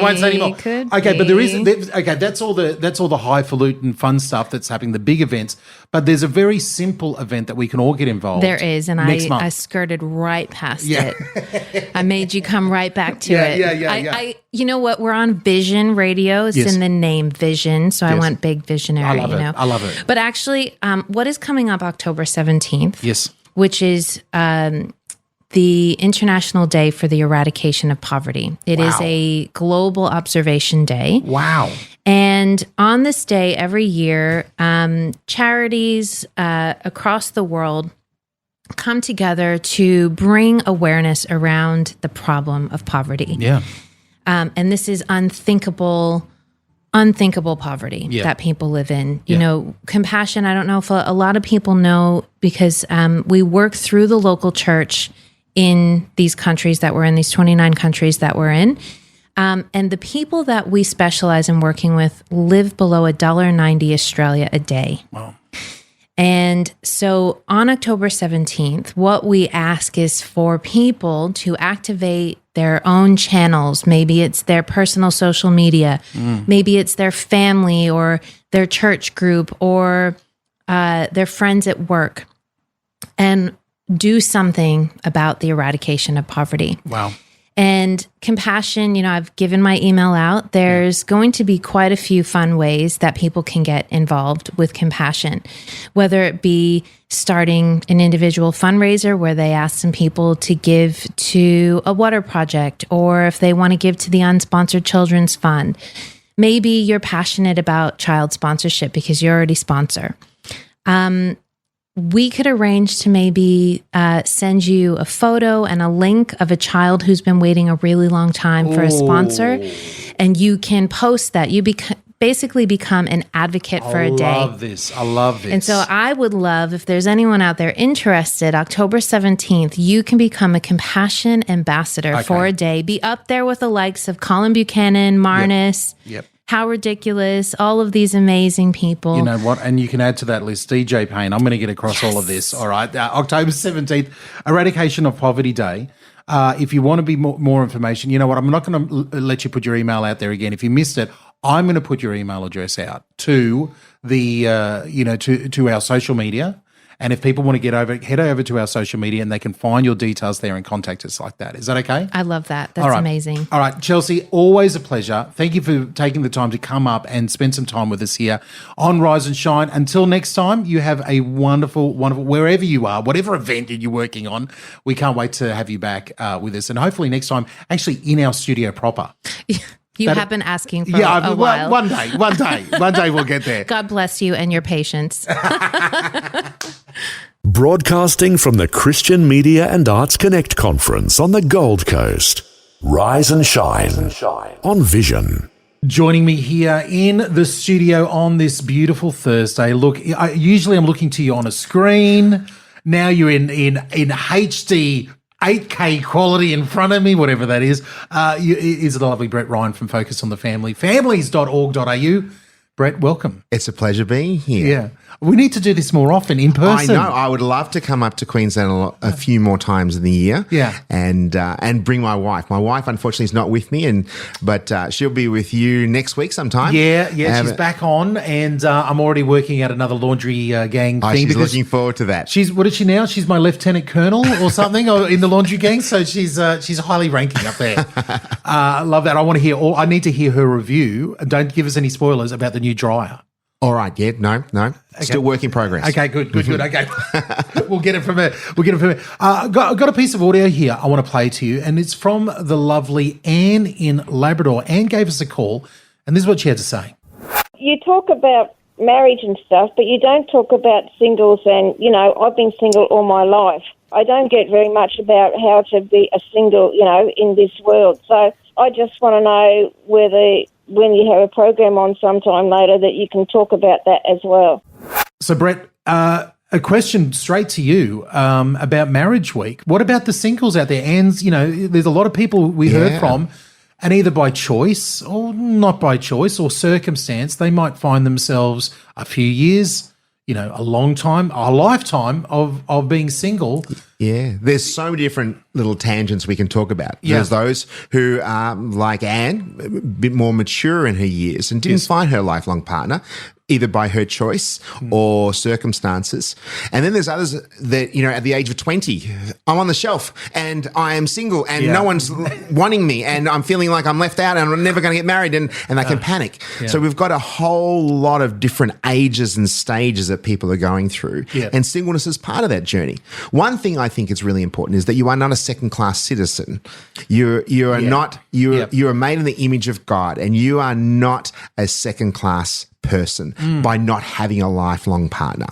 Okay, but there is that's all the highfalutin fun stuff that's happening, the big events. But there's a very simple event that we can all get involved. There is, and I skirted right past it. I made you come right back to it. Yeah. You know what? We're on Vision Radio. It's in the name Vision, so I went big visionary. I love it. But actually, what is coming up October 17th? Yes. Which is the International Day for the Eradication of Poverty. It is a global observation day. Wow. And on this day every year, charities across the world come together to bring awareness around the problem of poverty. Yeah. And this is unthinkable poverty that people live in. You know, Compassion, I don't know if a lot of people know, because we work through the local church in these countries that we're in, these 29 countries that we're in. And the people that we specialize in working with live below $1.90 Australia a day. Wow. And so on October 17th, what we ask is for people to activate their own channels. Maybe it's their personal social media. Maybe it's their family or their church group or their friends at work, and do something about the eradication of poverty. Wow. And Compassion, I've given my email out. There's going to be quite a few fun ways that people can get involved with Compassion, whether it be starting an individual fundraiser where they ask some people to give to a water project, or if they want to give to the Unsponsored Children's Fund. Maybe you're passionate about child sponsorship because you already sponsor. We could arrange to maybe send you a photo and a link of a child who's been waiting a really long time for a sponsor, and you can post that. You basically become an advocate for a day. I love this. And so I would love, if there's anyone out there interested, October 17th, you can become a Compassion ambassador for a day. Be up there with the likes of Colin Buchanan, Marnus. Yep. How Ridiculous, all of these amazing people. You know what? And you can add to that list DJ Paine. I'm going to get across all of this. All right. October 17th, Eradication of Poverty Day. If you want to be more information, you know what? I'm not going to let you put your email out there again. If you missed it, I'm going to put your email address out to the, to our social media. And if people want to head over to our social media and they can find your details there and contact us like that. Is that okay? I love that. That's amazing. All right, Chelsea, always a pleasure. Thank you for taking the time to come up and spend some time with us here on Rise and Shine. Until next time, you have a wonderful, wherever you are, whatever event that you're working on, we can't wait to have you back with us. And hopefully next time, actually in our studio proper. You have been asking for a while. One day we'll get there. God bless you and your patience. Broadcasting from the Christian Media and Arts Connect conference on the Gold Coast. Rise and Shine on Vision. Joining me here in the studio on this beautiful Thursday. Look, usually I'm looking to you on a screen. Now you're in HD 8K quality in front of me, whatever that is. Is the lovely Brett Ryan from Focus on the Family, families.org.au. Brett, welcome. It's a pleasure being here. Yeah. We need to do this more often in person. I know. I would love to come up to Queensland a few more times in the year. Yeah. And bring my wife. My wife, unfortunately, is not with me, but she'll be with you next week sometime. Yeah. She's back on, and I'm already working out another laundry gang thing. She's looking forward to that. What is she now? She's my lieutenant colonel or something in the laundry gang. So she's highly ranking up there. I love that. I need to hear her review. Don't give us any spoilers about the new dryer. All right, yeah, no. Okay. Still work in progress. Okay, good. Okay. We'll get it from her. I've got a piece of audio here I want to play to you, and it's from the lovely Anne in Labrador. Anne gave us a call, and this is what she had to say. You talk about marriage and stuff, but you don't talk about singles, and, I've been single all my life. I don't get very much about how to be a single, in this world. So I just want to know whether, when you have a program on sometime later, that you can talk about that as well. So, Brett, a question straight to you about Marriage Week. What about the singles out there? And, there's a lot of people we heard from, and either by choice or not by choice or circumstance, they might find themselves a few years, a long time, a lifetime of being single. Yeah, there's so many different little tangents we can talk about. Yeah. There's those who are like Anne, a bit more mature in her years and didn't find her lifelong partner, either by her choice or circumstances. And then there's others that, at the age of 20, I'm on the shelf and I am single and no one's wanting me and I'm feeling like I'm left out and I'm never going to get married and they can panic. Yeah. So we've got a whole lot of different ages and stages that people are going through. Yeah. And singleness is part of that journey. One thing I think is really important is that you are not a second-class citizen. You are not. You are made in the image of God, and you are not a second-class person by not having a lifelong partner.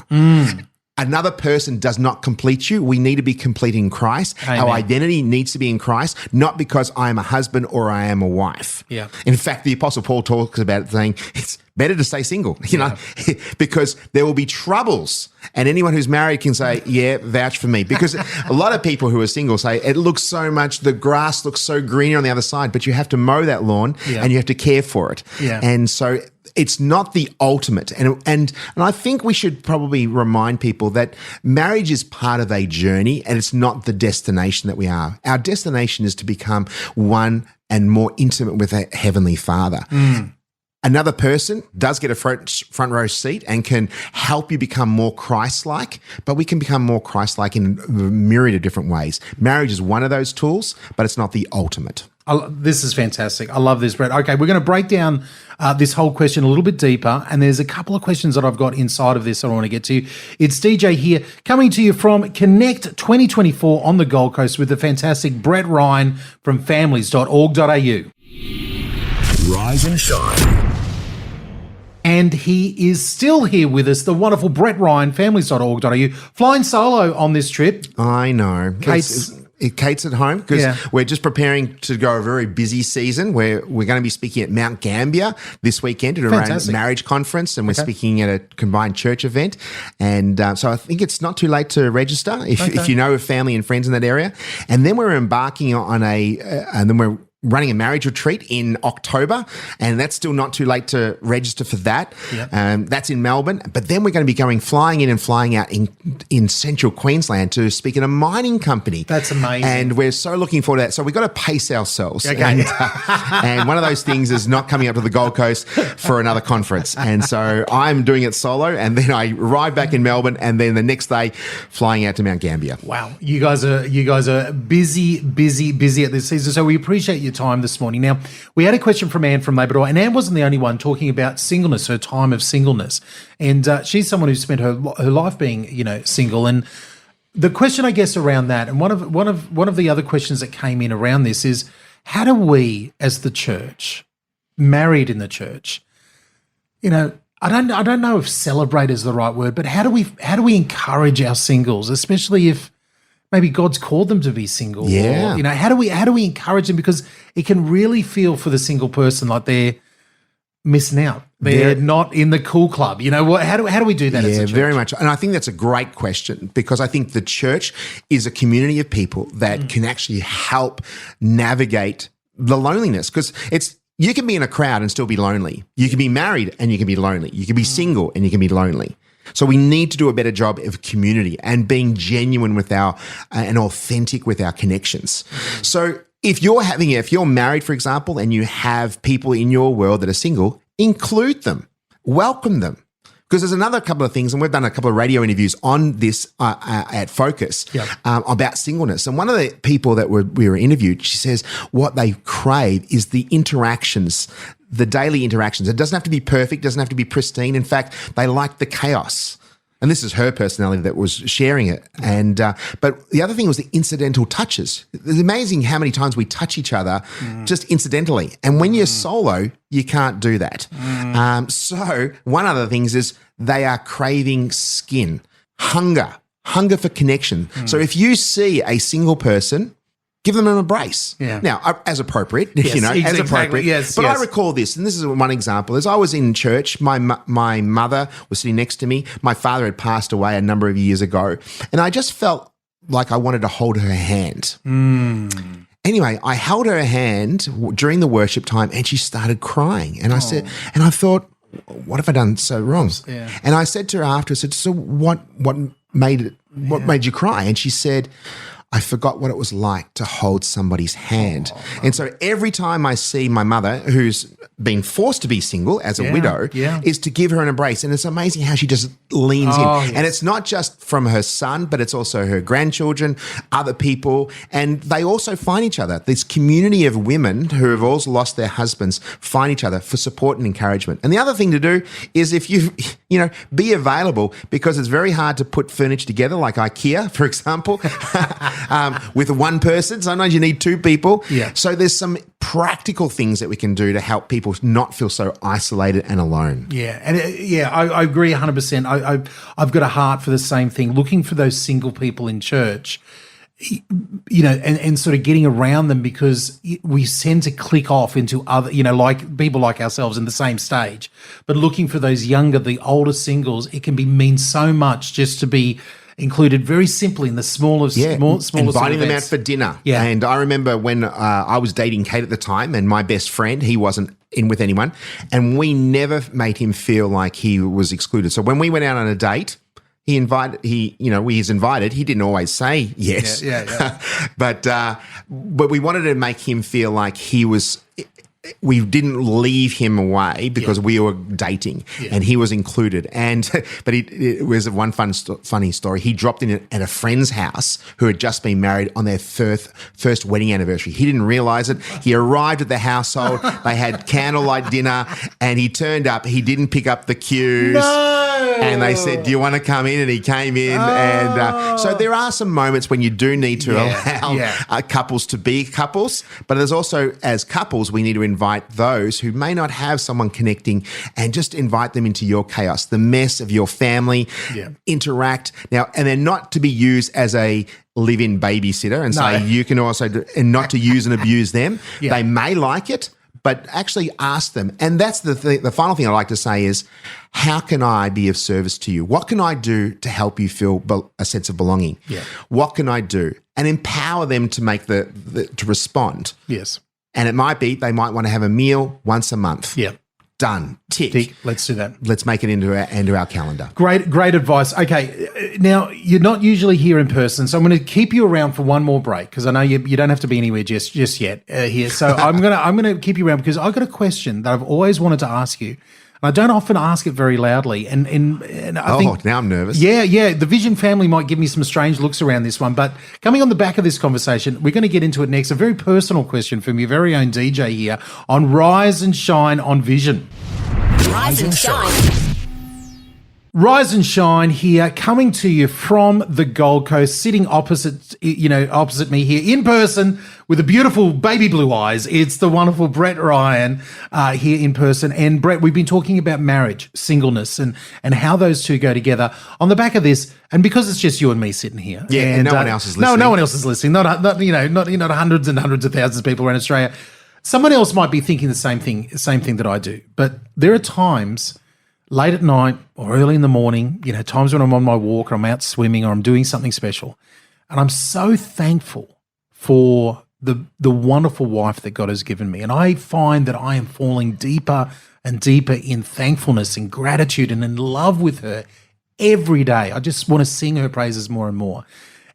Another person does not complete you. We need to be complete in Christ. Amen. Our identity needs to be in Christ, not because I am a husband or I am a wife. Yeah. In fact, the Apostle Paul talks about it saying it's better to stay single, because there will be troubles. And anyone who's married can say, vouch for me. Because a lot of people who are single say the grass looks so greener on the other side, but you have to mow that lawn and you have to care for it. Yeah. And so it's not the ultimate. And I think we should probably remind people that marriage is part of a journey and it's not the destination that we are. Our destination is to become one and more intimate with a Heavenly Father. Another person does get a front row seat and can help you become more Christ-like, but we can become more Christ-like in a myriad of different ways. Marriage is one of those tools, but it's not the ultimate. This is fantastic. I love this, Brett. Okay, we're going to break down this whole question a little bit deeper, and there's a couple of questions that I've got inside of this that I want to get to. It's DJ here, coming to you from Connect 2024 on the Gold Coast with the fantastic Brett Ryan from families.org.au. Rise and Shine. And he is still here with us, the wonderful Brett Ryan, families.org.au, flying solo on this trip. I know. Kate's at home because we're just preparing to go a very busy season where we're going to be speaking at Mount Gambier this weekend at a marriage conference, and we're speaking at a combined church event. And so I think it's not too late to register if you know of family and friends in that area. And then we're embarking on and then we're running a marriage retreat in October, and that's still not too late to register for that. Yep. That's in Melbourne. But then we're going to be flying in and flying out in central Queensland to speak in a mining company. That's amazing. And we're so looking forward to that. So we've got to pace ourselves. Okay. And one of those things is not coming up to the Gold Coast for another conference. And so I'm doing it solo, and then I arrive back in Melbourne, and then the next day flying out to Mount Gambier. Wow. You guys are busy at this season. So we appreciate your time this morning. Now, we had a question from Anne from Labrador, and Anne wasn't the only one talking about singleness, her time of singleness. And she's someone who's spent her life being, single. And the question, I guess, around that, and one of the other questions that came in around this is, how do we, as the church, married in the church, I don't know if celebrate is the right word, but how do we encourage our singles, especially if maybe God's called them to be single? Yeah. Or, how do we encourage them? Because it can really feel for the single person like they're missing out. They're not in the cool club. How do we do that as a church? Yeah, very much. And I think that's a great question, because I think the church is a community of people that can actually help navigate the loneliness, because you can be in a crowd and still be lonely. You can be married and you can be lonely. You can be single and you can be lonely. So we need to do a better job of community and being genuine with and authentic with our connections. So if you're married, for example, and you have people in your world that are single, include them, welcome them. Because there's another couple of things, and we've done a couple of radio interviews on this at Focus about singleness. And one of the people that we were interviewed, she says what they crave is the interactions, the daily interactions. It doesn't have to be perfect, doesn't have to be pristine. In fact, they like the chaos. And this is her personality that was sharing it. And but the other thing was the incidental touches. It's amazing how many times we touch each other just incidentally. And when you're solo, you can't do that. So one of the things is they are craving skin, hunger for connection. So if you see a single person, give them an embrace. Yeah. Now, as appropriate, Yes, as appropriate. Yes, but yes. I recall this, and this is one example. As I was in church, my mother was sitting next to me. My father had passed away a number of years ago, and I just felt like I wanted to hold her hand. Anyway, I held her hand during the worship time, and she started crying. And I thought, what have I done so wrong? Yeah. And I said to her after, I said, so what made you cry? And she said, I forgot what it was like to hold somebody's hand. And so every time I see my mother, who's been forced to be single as a widow, is to give her an embrace. And it's amazing how she just leans in. Yes. And it's not just from her son, but it's also her grandchildren, other people. And they also find each other. This community of women who have also lost their husbands find each other for support and encouragement. And the other thing to do is if be available, because it's very hard to put furniture together, like IKEA, for example. With one person. Sometimes you need two people. Yeah. So there's some practical things that we can do to help people not feel so isolated and alone. Yeah. And I agree 100%. I've got a heart for the same thing, looking for those single people in church, and sort of getting around them, because we tend to click off into other, like people like ourselves in the same stage, but looking for those younger, the older singles, it can mean so much just to be included very simply in the smallest inviting them out for dinner. Yeah. And I remember when I was dating Kate at the time, and my best friend, he wasn't in with anyone, and we never made him feel like he was excluded. So when we went out on a date, he's invited. He didn't always say yes. But we wanted to make him feel like he was. We didn't leave him away because we were dating, and he was included. But it was one funny story. He dropped in at a friend's house who had just been married on their first wedding anniversary. He didn't realize it. He arrived at the household. They had candlelight dinner, and he turned up. He didn't pick up the cues. No. And they said, "Do you want to come in?" And he came in. And so there are some moments when you do need to allow couples to be couples. But there's also, as couples, we need to invite those who may not have someone connecting, and just invite them into your chaos, the mess of your family, interact. Now, and they're not to be used as a live-in babysitter and say you can also do, and not to use and abuse them. They may like it, but actually ask them. And that's the final thing I like to say is, how can I be of service to you? What can I do to help you feel a sense of belonging? What can I do? And empower them to make to respond. Yes. And it might be they might want to have a meal once a month. Yeah. Done. Tick. Let's do that. Let's make it into our calendar. Great advice. Okay, now you're not usually here in person, so I'm going to keep you around for one more break because I know you don't have to be anywhere just yet here. So I'm gonna keep you around because I've got a question that I've always wanted to ask you. I don't often ask it very loudly, and I think now I'm nervous. Yeah. The Vision family might give me some strange looks around this one, but coming on the back of this conversation, we're going to get into it next. A very personal question from your very own DJ here on Rise and Shine on Vision. Rise and Shine. Rise and Shine here, coming to you from the Gold Coast, sitting opposite me here in person with the beautiful baby blue eyes. It's the wonderful Brett Ryan here in person. And Brett, we've been talking about marriage, singleness, and how those two go together. On the back of this, and because it's just you and me sitting here, and no one else is listening. No one else is listening. Not hundreds and hundreds of thousands of people around Australia. Someone else might be thinking the same thing that I do. But there are times late at night or early in the morning, times when I'm on my walk or I'm out swimming or I'm doing something special. And I'm so thankful for the wonderful wife that God has given me. And I find that I am falling deeper and deeper in thankfulness and gratitude and in love with her every day. I just want to sing her praises more and more.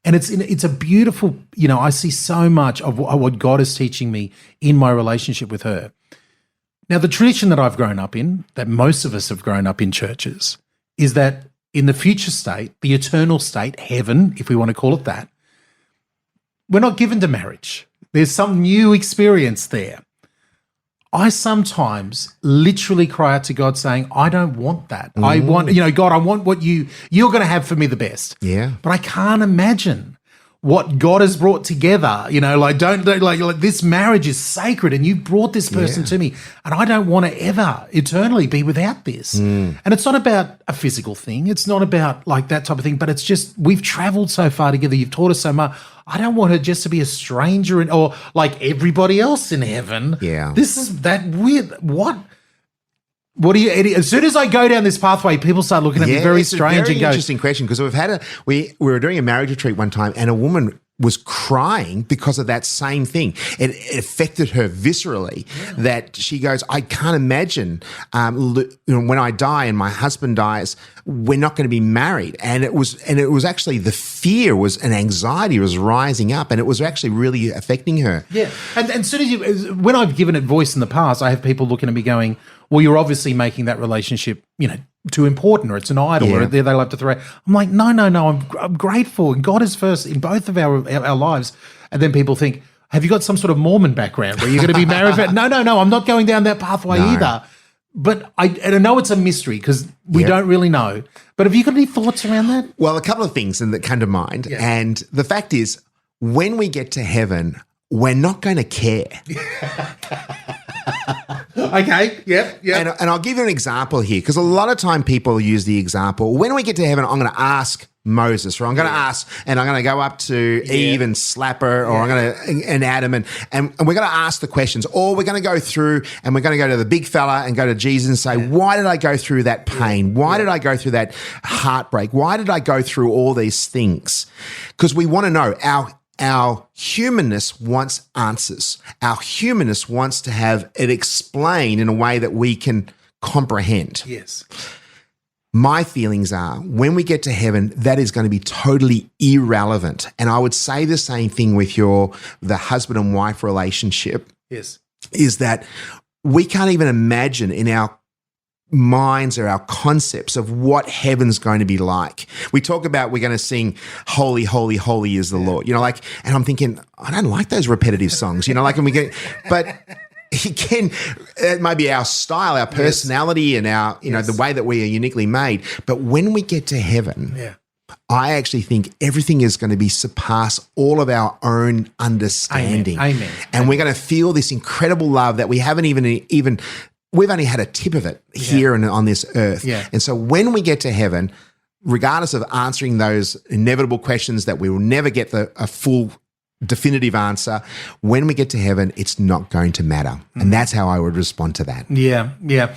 And it's a beautiful, I see so much of what God is teaching me in my relationship with her. Now, the tradition that I've grown up in, that most of us have grown up in churches, is that in the future state, the eternal state, heaven, if we want to call it that, we're not given to marriage. There's some new experience there. I sometimes literally cry out to God saying, I don't want that. I want, God, I want what you're going to have for me the best. Yeah. But I can't imagine what God has brought together, like this marriage is sacred and you brought this person to me and I don't want to ever eternally be without this. And it's not about a physical thing. It's not about like that type of thing, but it's just we've traveled so far together. You've taught us so much. I don't want her just to be a stranger or like everybody else in heaven. Yeah. This is that weird. What do you, Eddie? As soon as I go down this pathway, people start looking at me very strange it's a and go. Interesting question because we were doing a marriage retreat one time and a woman was crying because of that same thing. It affected her viscerally that she goes, I can't imagine when I die and my husband dies, we're not going to be married. And it was actually the fear and anxiety was rising up and it was actually really affecting her. Yeah. And as soon as when I've given it voice in the past, I have people looking at me going, well, you're obviously making that relationship, too important or it's an idol or they love to throw. I'm like, no, I'm grateful and God is first in both of our lives. And then people think, have you got some sort of Mormon background where you're going to be married? No, I'm not going down that pathway either. But I know it's a mystery because we don't really know. But have you got any thoughts around that? Well, a couple of things that come to mind. Yeah. And the fact is, when we get to heaven, we're not going to care. Okay, yep. And I'll give you an example here because a lot of time people use the example, when we get to heaven, I'm going to ask Moses or I'm going to ask and I'm going to go up to Eve and slap her or I'm going to, and Adam and we're going to ask the questions or we're going to go through and we're going to go to the big fella and go to Jesus and say, why did I go through that pain? Why did I go through that heartbreak? Why did I go through all these things? Because we want to know our humanness wants answers. Our humanness wants to have it explained in a way that we can comprehend. Yes. My feelings are when we get to heaven, that is going to be totally irrelevant. And I would say the same thing with the husband and wife relationship. Yes. Is that we can't even imagine in our minds or our concepts of what heaven's going to be like. We talk about we're going to sing holy, holy, holy is the Lord, and I'm thinking, I don't like those repetitive songs, and we get, but again, it may be our style, our personality and our, the way that we are uniquely made. But when we get to heaven, I actually think everything is going to be surpass all of our own understanding. Amen. And we're going to feel this incredible love that we haven't even we've only had a tip of it here and on this earth. Yeah. And so when we get to heaven, regardless of answering those inevitable questions that we will never get a full definitive answer, when we get to heaven, it's not going to matter. And that's how I would respond to that. Yeah.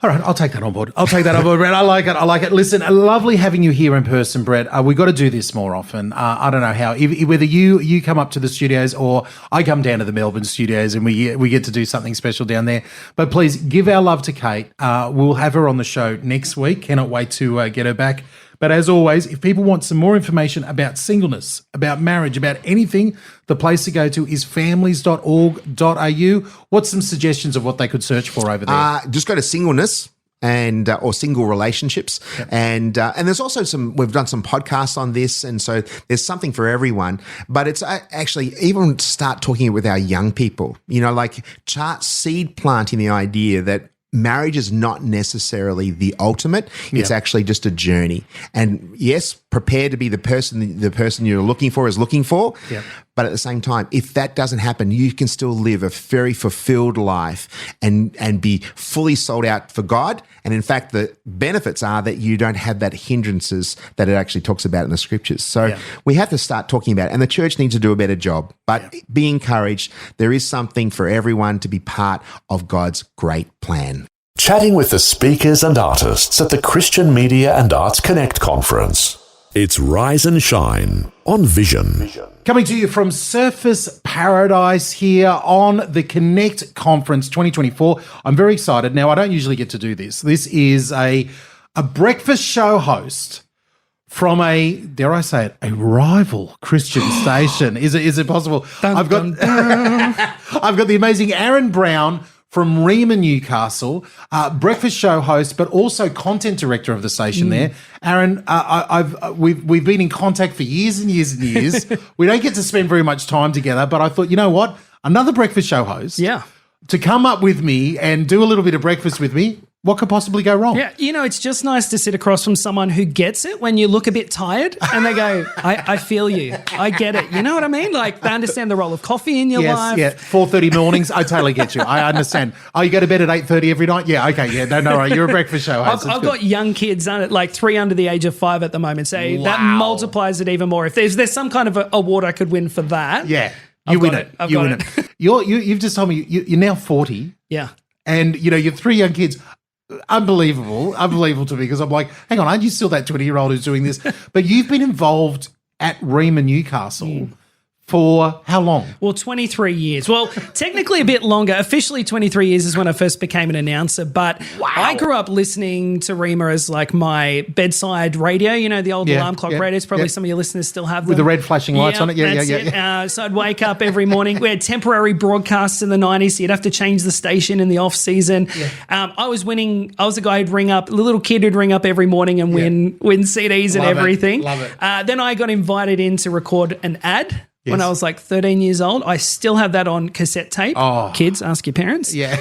All right, I'll take that on board. Brett. I like it. Listen, lovely having you here in person, Brett. We've got to do this more often. I don't know how. Whether you come up to the studios or I come down to the Melbourne studios and we get to do something special down there. But please give our love to Kate. We'll have her on the show next week. Cannot wait to get her back. But as always, if people want some more information about singleness, about marriage, about anything, the place to go to is families.org.au. What's some suggestions of what they could search for over there? Just go to singleness and or single relationships. Yep. And there's also we've done some podcasts on this, and so there's something for everyone. But it's actually even start talking with our young people, like seed planting the idea that marriage is not necessarily the ultimate. It's actually just a journey. And yes, prepare to be the person you're looking for is looking for. Yep. But at the same time, if that doesn't happen, you can still live a very fulfilled life and be fully sold out for God. And in fact, the benefits are that you don't have that hindrances that it actually talks about in the scriptures. So we have to start talking about it. And the church needs to do a better job. But be encouraged. There is something for everyone to be part of God's great plan. Chatting with the speakers and artists at the Christian Media and Arts Connect conference. It's Rise and Shine on Vision. Coming to you from Surface Paradise here on the Connect Conference 2024. I'm very excited. Now, I don't usually get to do this. This is a breakfast show host from dare I say it, a rival Christian station. Is it possible? I've got the amazing Aaron Brown from Rhema Newcastle, breakfast show host, but also content director of the station there. Aaron, we've been in contact for years and years and years. We don't get to spend very much time together, but I thought, you know what? Another breakfast show host to come up with me and do a little bit of breakfast with me. What could possibly go wrong? Yeah, it's just nice to sit across from someone who gets it when you look a bit tired and they go, I feel you. I get it. You know what I mean? Like, they understand the role of coffee in your life. Yes, 4:30 mornings. I totally get you. I understand. Oh, you go to bed at 8:30 every night? Yeah, okay. Yeah, no, right. You're a breakfast show host. I've got young kids, like 3 under the age of 5 at the moment. So that multiplies it even more. If there's some kind of award I could win for that. Yeah, you win it. You win it. You've just told me you're now 40. Yeah. And, you're 3 young kids. Unbelievable to me, because I'm like, hang on, aren't you still that 20-year-old who's doing this? But you've been involved at Rhema Newcastle for how long? Well, 23 years. Well, technically a bit longer. Officially 23 years is when I first became an announcer, but I grew up listening to Rhema as like my bedside radio, the old alarm clock radios. Probably some of your listeners still have them. With the red flashing lights on it? Yeah. So I'd wake up every morning. We had temporary broadcasts in the 90s, so you'd have to change the station in the off season. Yeah. I was the guy who'd ring up, the little kid who'd ring up every morning and win CDs and everything. Love it. Then I got invited in to record an ad. Yes. When I was like 13 years old. I still have that on cassette tape. Oh. Kids, ask your parents. Yeah.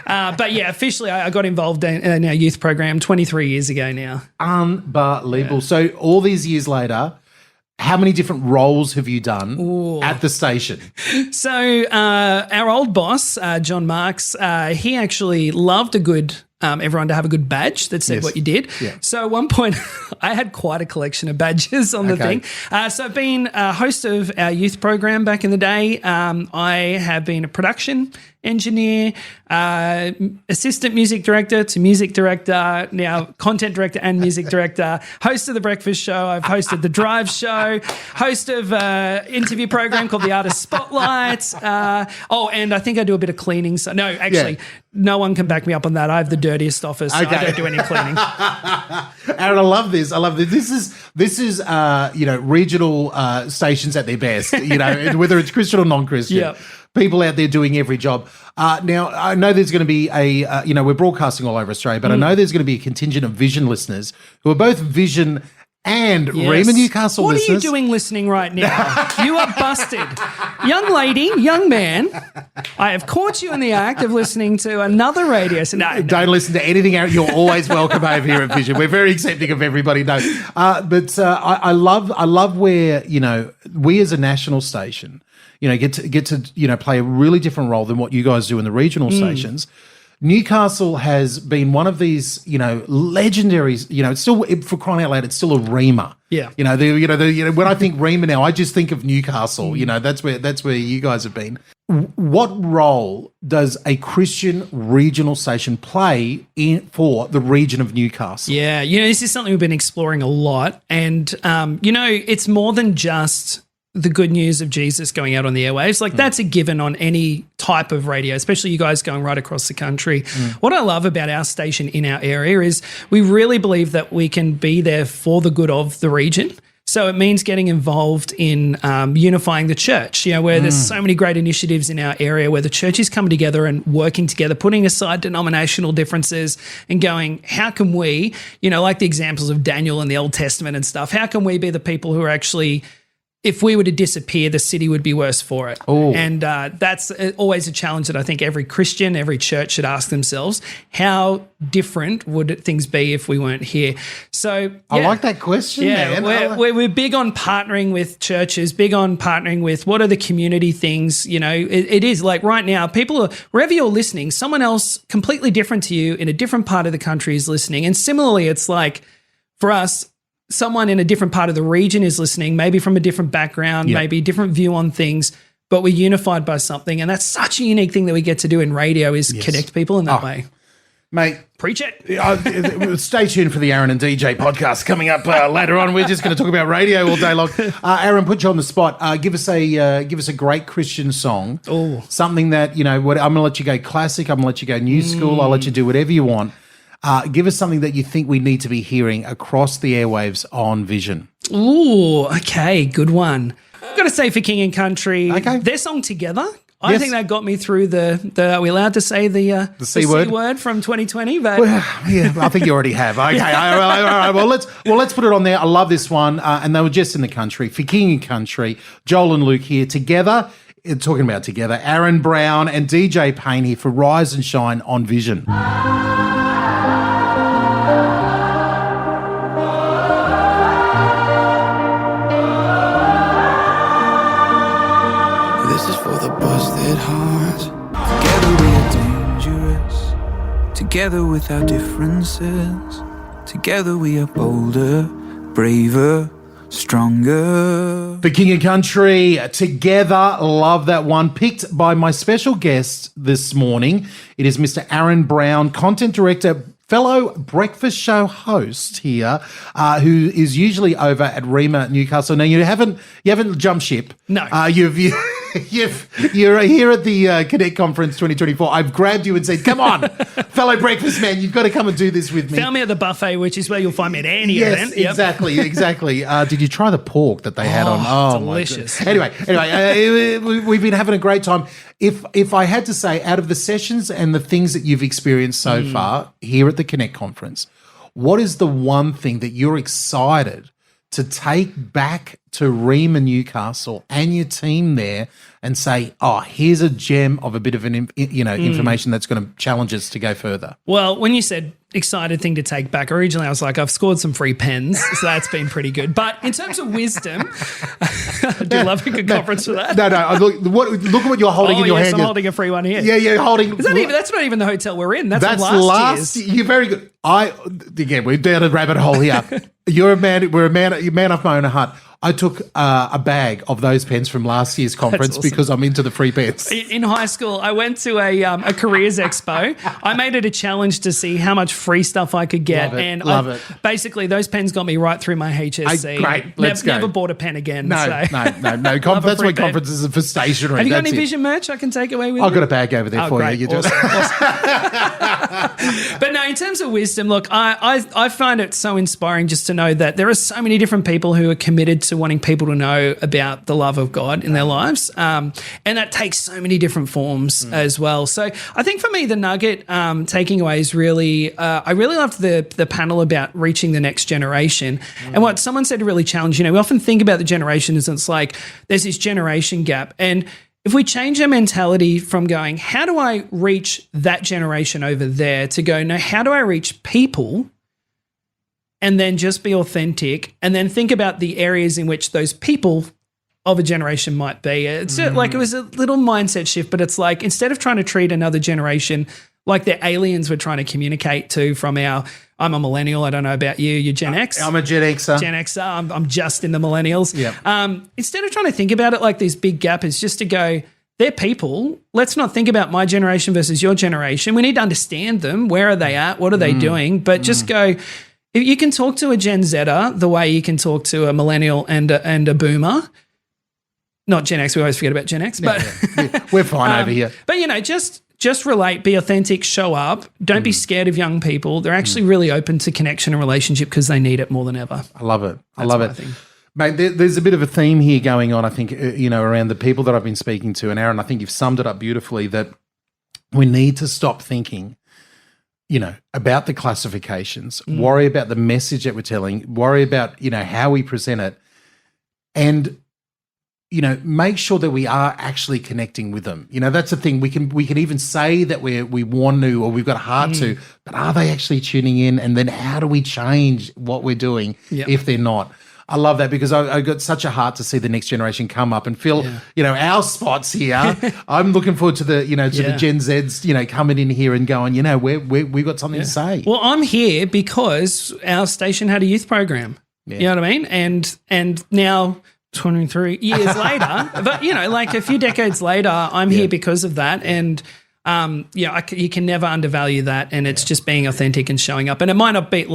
But yeah, officially I got involved in our youth program 23 years ago now. Unbelievable. Yeah. So all these years later, how many different roles have you done at the station? So our old boss, John Marks, he actually loved everyone to have a good badge that said what you did. Yeah. So at one point, I had quite a collection of badges on the thing. So I've been a host of our youth program back in the day. I have been a production engineer, assistant music director to music director, now content director and music director, host of The Breakfast Show. I've hosted The Drive Show, host of an interview program called The Artist Spotlight. And I think I do a bit of cleaning. So no, actually, no one can back me up on that. I have the dirtiest office. So I don't do any cleaning. Aaron, I love this. This is regional stations at their best, whether it's Christian or non-Christian. Yep. People out there doing every job. Now, I know there's going to be we're broadcasting all over Australia, but I know there's going to be a contingent of Vision listeners who are both Vision and Rhema Newcastle listeners. What are you doing listening right now? You are busted. Young lady, young man, I have caught you in the act of listening to another radio. So don't listen to anything, Aaron. You're always welcome over here at Vision. We're very accepting of everybody. No, but I love where, we as a national station, get to play a really different role than what you guys do in the regional stations. Newcastle has been one of these, legendaries. It's still, for crying out loud, it's still a Rhema. Yeah. When I think Rhema now, I just think of Newcastle. That's where you guys have been. what role does a Christian regional station play for the region of Newcastle? Yeah, this is something we've been exploring a lot. And, it's more than just the good news of Jesus going out on the airwaves. Like that's a given on any type of radio, especially you guys going right across the country. What I love about our station in our area is we really believe that we can be there for the good of the region. So it means getting involved in unifying the church, where there's so many great initiatives in our area where the churches come together and working together, putting aside denominational differences and going, how can we, like the examples of Daniel in the Old Testament and stuff, how can we be the people who are actually, if we were to disappear, the city would be worse for it. Ooh. And that's always a challenge that I think every Christian, every church should ask themselves, how different would things be if we weren't here? So I like that question, man. We're big on partnering with churches, big on partnering with what are the community things, it is like right now, people are, wherever you're listening, someone else completely different to you in a different part of the country is listening. And similarly, it's like for us, someone in a different part of the region is listening, maybe from a different background, maybe a different view on things, but we're unified by something. And that's such a unique thing that we get to do in radio is connect people in that way. Mate. Preach it. Stay tuned for the Aaron and DJ podcast coming up later on. We're just going to talk about radio all day long. Aaron, put you on the spot. Give us a great Christian song. Oh, something that, I'm going to let you go classic. I'm going to let you go new school. I'll let you do whatever you want. Give us something that you think we need to be hearing across the airwaves on Vision. Ooh, okay, good one. I've got to say for King and Country, their song Together, I think that got me through are we allowed to say the C word from 2020? But I think you already have. Okay, all right. Well, let's put it on there. I love this one, and they were just in the country. For King and Country, Joel and Luke here together, talking about together, Aaron Brown and DJ Paine here for Rise and Shine on Vision. Hearts. Together we are dangerous. Together with our differences. Together we are bolder, braver, stronger. For King and Country, together, love that one. Picked by my special guest this morning. It is Mr. Aaron Brown, content director, fellow breakfast show host here, who is usually over at Rhema Newcastle. Now you haven't jumped ship. No, you're here at the Connect Conference 2024. I've grabbed you and said, "Come on, fellow breakfast man, you've got to come and do this with me." Found me at the buffet, which is where you'll find me at any event. Yes, exactly. Did you try the pork that they had on? Oh, delicious. Anyway, we've been having a great time. If I had to say, out of the sessions and the things that you've experienced so far here at the Connect Conference, what is the one thing that you're excited to take back to Rhema Newcastle and your team there and say, oh, here's a gem of a bit of an information that's going to challenge us to go further? Well, when you said excited thing to take back, originally I was like, I've scored some free pens, so that's been pretty good. But in terms of wisdom, I do love a good conference for that. No. Look at what you're holding in your hand. I'm holding a free one here. Yeah, you're holding. That's not even the hotel we're in. That's last year's. You're very good. Again, we're down a rabbit hole here. You're a man. You're a man off my own heart. I took a bag of those pens from last year's conference because I'm into the free pens. In high school, I went to a careers expo. I made it a challenge to see how much free stuff I could get. Love it. Basically, those pens got me right through my HSC. Great, let's go. Never bought a pen again. No. That's why conferences are for stationery. Have you got any Vision merch I can take away with me? I've got a bag over there for great. you. Awesome. But no, in terms of wisdom, look, I find it so inspiring just to know that there are so many different people who are committed to wanting people to know about the love of God in their lives. And that takes so many different forms as well. So I think for me, the nugget taking away is really, I really loved the panel about reaching the next generation. And what someone said really challenged, we often think about the generations and it's like there's this generation gap. And if we change our mentality from going, how do I reach that generation over there, to go, no, how do I reach people? And then just be authentic, and then think about the areas in which those people of a generation might be. It's like it was a little mindset shift, but it's like instead of trying to treat another generation like they're aliens we're trying to communicate to from I'm a millennial, I don't know about you, you're Gen X. I'm a Gen Xer. Gen Xer, I'm just in the millennials. Yep. Instead of trying to think about it like this big gap, is just to go, they're people. Let's not think about my generation versus your generation. We need to understand them. Where are they at? What are they doing? But just go, if you can talk to a Gen Zer the way you can talk to a millennial and a boomer, not Gen X, we always forget about Gen X, but we're fine over here. But, just relate, be authentic, show up. Don't be scared of young people. They're actually really open to connection and relationship because they need it more than ever. I love it. I love it. Mate, there's a bit of a theme here going on, I think, around the people that I've been speaking to. And Aaron, I think you've summed it up beautifully, that we need to stop thinking, about the classifications, worry about the message that we're telling, worry about, how we present it, and make sure that we are actually connecting with them. That's the thing. We can even say that we want to, or we've got a heart to, but are they actually tuning in? And then how do we change what we're doing if they're not? I love that, because I got such a heart to see the next generation come up and fill, our spots here. I'm looking forward to the, the Gen Zs, coming in here and going, we've got something to say. Well, I'm here because our station had a youth program. Yeah. You know what I mean? And now 23 years later, but a few decades later, I'm here because of that. And you can never undervalue that, and it's just being authentic and showing up. And it might not be,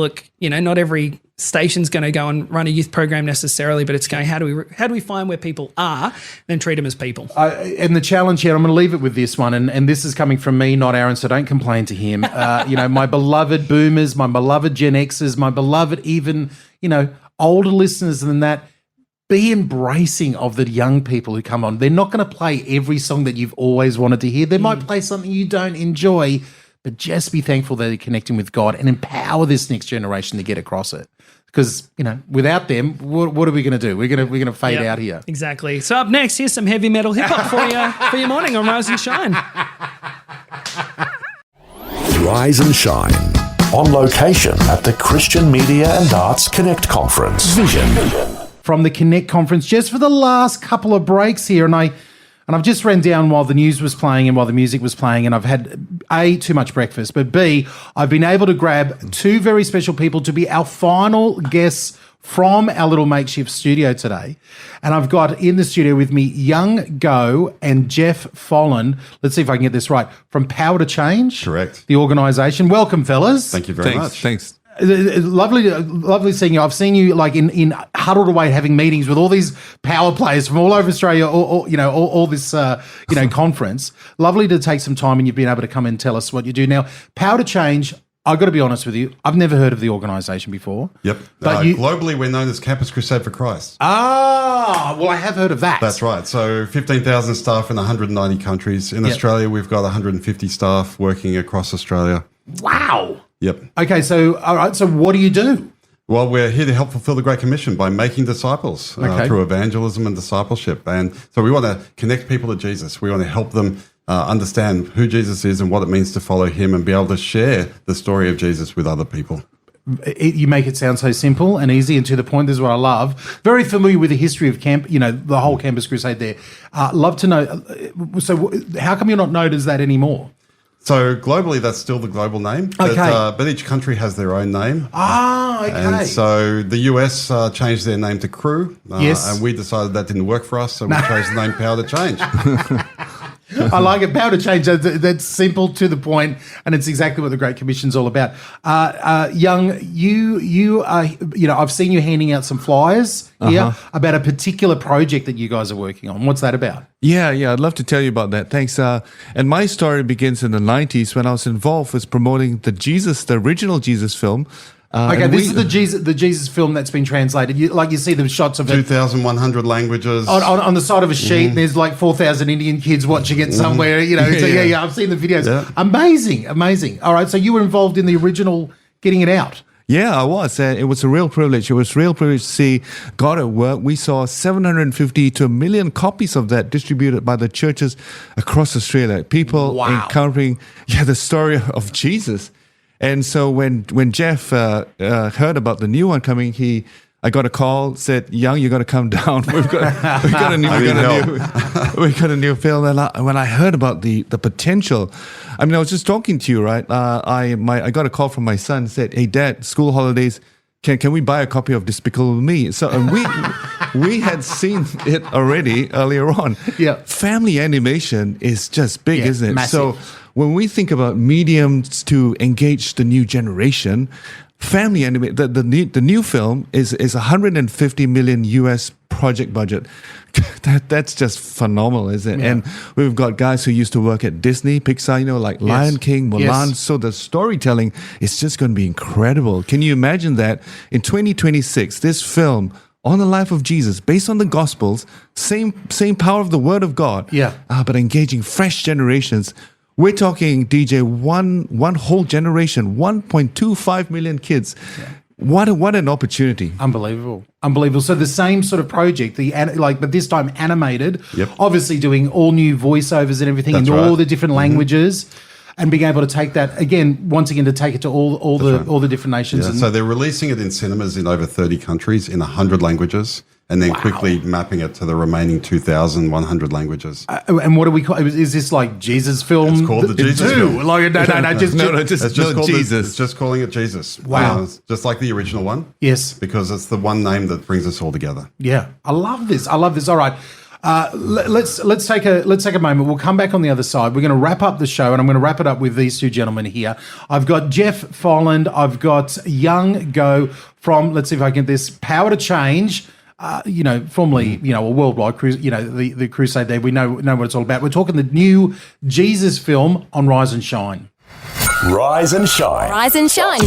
not every station's going to go and run a youth program necessarily, but it's going, how do we find where people are, then treat them as people. And the challenge here, I'm going to leave it with this one, and this is coming from me, not Aaron, so don't complain to him. My beloved boomers, my beloved Gen Xers, my beloved even, older listeners than that, be embracing of the young people who come on. They're not going to play every song that you've always wanted to hear. They might play something you don't enjoy, but just be thankful that they're connecting with God and empower this next generation to get across it. Because, without them, what are we going to do? We're going to fade out here. Exactly. So up next, here's some heavy metal hip hop for your morning on Rise and Shine. Rise and Shine. On location at the Christian Media and Arts Connect Conference. Vision. From the Connect Conference, just for the last couple of breaks here, and I've just ran down while the news was playing and while the music was playing, and I've had A, too much breakfast, but B, I've been able to grab two very special people to be our final guests from our little makeshift studio today. And I've got in the studio with me Young Go and Jeff Follen. Let's see if I can get this right. From Power to Change. Correct. The organisation. Welcome, fellas. Thank you very much. Thanks. Lovely seeing you. I've seen you in huddled away having meetings with all these power players from all over Australia, all this conference. Lovely to take some time, and you've been able to come and tell us what you do. Now, Power to Change, I've got to be honest with you, I've never heard of the organisation before. Yep. But globally, we're known as Campus Crusade for Christ. Well, I have heard of that. That's right. So 15,000 staff in 190 countries. In Australia, we've got 150 staff working across Australia. Wow. Yep. Okay, so all right, so what do you do? Well, we're here to help fulfill the Great Commission by making disciples through evangelism and discipleship. And so we want to connect people to Jesus. We want to help them understand who Jesus is and what it means to follow him, and be able to share the story of Jesus with other people. You make it sound so simple and easy and to the point. This is what I love. Very familiar with the history of the whole Campus Crusade there. Love to know, so how come you're not known as that anymore? So globally, that's still the global name, but each country has their own name. Okay. And so the US changed their name to Crew, and we decided that didn't work for us, so we chose the name Power to Change. I like it. Power to Change. That's simple, to the point, and it's exactly what the Great Commission's all about. Young, you are, I've seen you handing out some flyers here about a particular project that you guys are working on. What's that about? Yeah, I'd love to tell you about that. Thanks. And my story begins in the 90s when I was involved with promoting the original Jesus film. This is the Jesus film that's been translated. You see the shots of it. 2,100 languages. On the side of a sheet, and there's like 4,000 Indian kids watching it somewhere, So I've seen the videos. Yeah. Amazing. All right, so you were involved in the original getting it out. Yeah, I was. It was a real privilege. It was a real privilege to see God at work. We saw 750 to 1 million copies of that distributed by the churches across Australia. People encountering the story of Jesus. And so when Jeff heard about the new one coming, I got a call, said, "Young, you got to come down. We got a new film." And when I heard about the potential, I was just talking to you, right? I got a call from my son, said, "Hey, Dad, school holidays. Can we buy a copy of Despicable Me?" So we had seen it already earlier on. Yeah. Family animation is just big, isn't it? Massive. So when we think about mediums to engage the new generation, family animation, the new film is 150 million US project budget. That's just phenomenal, isn't it? Yeah. And we've got guys who used to work at Disney, Pixar, like Lion King, Mulan. Yes. So the storytelling is just going to be incredible. Can you imagine that in 2026, this film on the life of Jesus, based on the Gospels, same power of the Word of God, but engaging fresh generations. We're talking, DJ, one whole generation, 1.25 million kids. Yeah. What an opportunity! Unbelievable. So the same sort of project, but this time animated. Yep. Obviously doing all new voiceovers and everything in all the different languages, and being able to take that once again to take it to all the different nations. Yeah, so they're releasing it in cinemas in over 30 countries in 100 languages. And then quickly mapping it to the remaining 2,100 languages. And what do we call? Is this like Jesus film? It's called the Jesus film. Like, It's just calling it Jesus. Wow, just like the original one. Yes, because it's the one name that brings us all together. Yeah, I love this. All right. Let's take a moment. We'll come back on the other side. We're going to wrap up the show, and I'm going to wrap it up with these two gentlemen here. I've got Jeff Folland. I've got Young Go from, let's see if I can get this, Power to Change. Formerly, a worldwide the crusade there. We know what it's all about. We're talking the new Jesus film on Rise and Shine. Rise and Shine. Rise and Shine.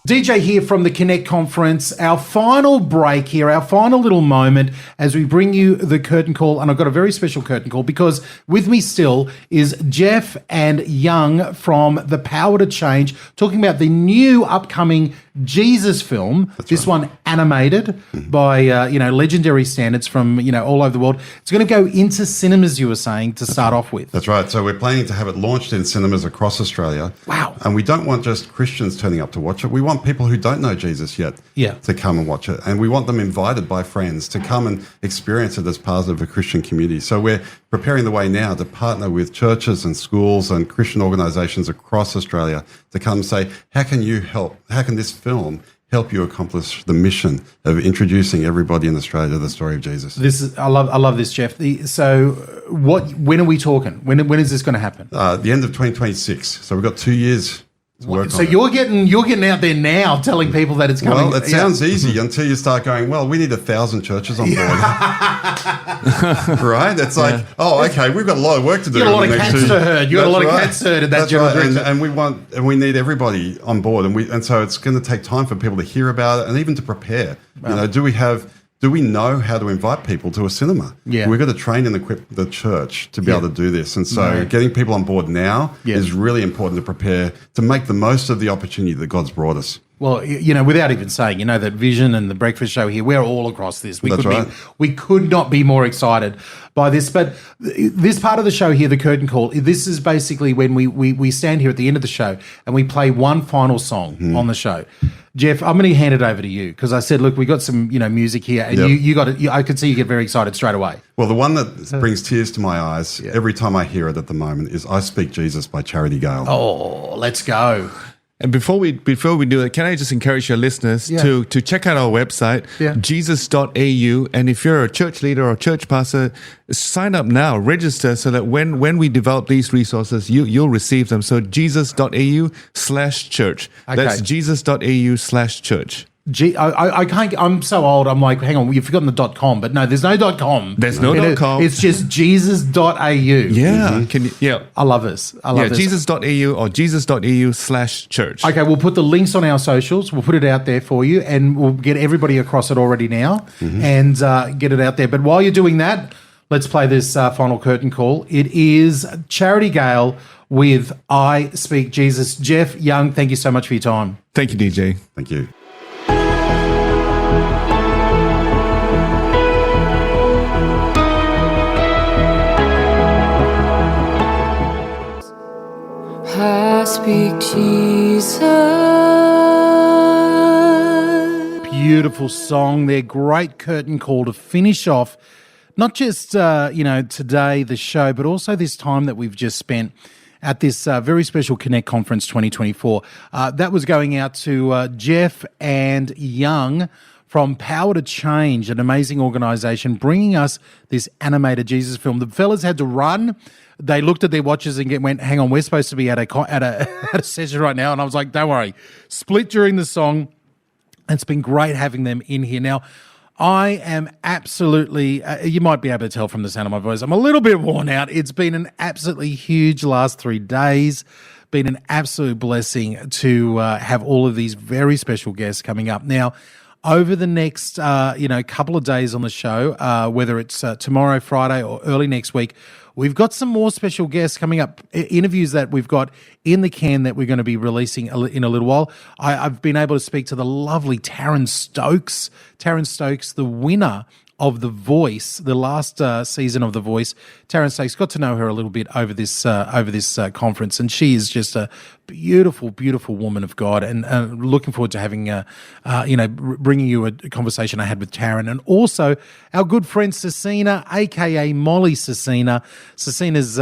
DJ here from the Connect Conference. Our final break here, our final little moment as we bring you the curtain call. And I've got a very special curtain call because with me still is Jeff and Young from The Power to Change, talking about the new upcoming Jesus film. This one animated by, legendary standards from, all over the world. It's going to go into cinemas, you were saying, to start off with. That's right. So we're planning to have it launched in cinemas across Australia. Wow. And we don't want just Christians turning up to watch it. We want people who don't know Jesus yet to come and watch it. And we want them invited by friends to come and experience it as part of a Christian community. So we're preparing the way now to partner with churches and schools and Christian organisations across Australia to come and say, how can you help? How can this film help you accomplish the mission of introducing everybody in Australia to the story of Jesus? I love this, Jeff. When are we talking? When is this going to happen? The end of 2026. So we've got 2 years. So you're getting out there now telling people that it's coming. Well, it sounds easy until you start going, well, we need 1,000 churches on board. Right? It's like, okay, we've got a lot of work to do. You got a lot of cats to herd. You got a lot of cats to herd in that general direction. And we need everybody on board. And so it's going to take time for people to hear about it and even to prepare. Wow. Do we know how to invite people to a cinema? Yeah. We've got to train and equip the church to be able to do this. And so getting people on board now is really important to prepare to make the most of the opportunity that God's brought us. Well, without even saying, that Vision and the Breakfast Show here, we're all across this. We could not be more excited by this. But this part of the show here, the curtain call, this is basically when we stand here at the end of the show and we play one final song on the show. Jeff, I'm going to hand it over to you because I said, look, we got some, music here, and you got it. I could see you get very excited straight away. Well, the one that brings tears to my eyes every time I hear it at the moment is "I Speak Jesus" by Charity Gale. Oh, let's go. And before we do it, can I just encourage your listeners to check out our website, jesus.au. And if you're a church leader or church pastor, sign up now, register so that when we develop these resources, you'll receive them. So jesus.au/church. Okay. That's jesus.au/church. I can't. I'm so old. I'm like, hang on, you've forgotten the .com, but no, there's no .com. There's no .com. It's just jesus.au. Yeah, I love this. I love this. Jesus.au or jesus.au/church. Okay, we'll put the links on our socials. We'll put it out there for you, and we'll get everybody across it already now, and get it out there. But while you're doing that, let's play this final curtain call. It is Charity Gale with "I Speak Jesus." Jeff Young, thank you so much for your time. Thank you, DJ. Thank you. I speak Jesus. Beautiful song there. Great curtain call to finish off not just, today, the show, but also this time that we've just spent at this very special Connect Conference 2024. That was going out to Jeff and Young from Power to Change, an amazing organisation, bringing us this animated Jesus film. The fellas had to run. They looked at their watches and went, hang on, we're supposed to be at a session right now. And I was like, don't worry. Split during the song. It's been great having them in here. Now, I am absolutely, you might be able to tell from the sound of my voice, I'm a little bit worn out. It's been an absolutely huge last 3 days. Been an absolute blessing to have all of these very special guests coming up. Now, over the next, couple of days on the show, whether it's tomorrow, Friday, or early next week, we've got some more special guests coming up, interviews that we've got in the can that we're going to be releasing in a little while. I've been able to speak to the lovely Taryn Stokes. Taryn Stokes, the winner of The Voice, the last season of The Voice. Taryn Stokes, got to know her a little bit over this conference, and she is just a beautiful, beautiful woman of God, and looking forward to having, bringing you a conversation I had with Taryn, and also our good friend Cecina, aka Molly Cecina. Cecina's,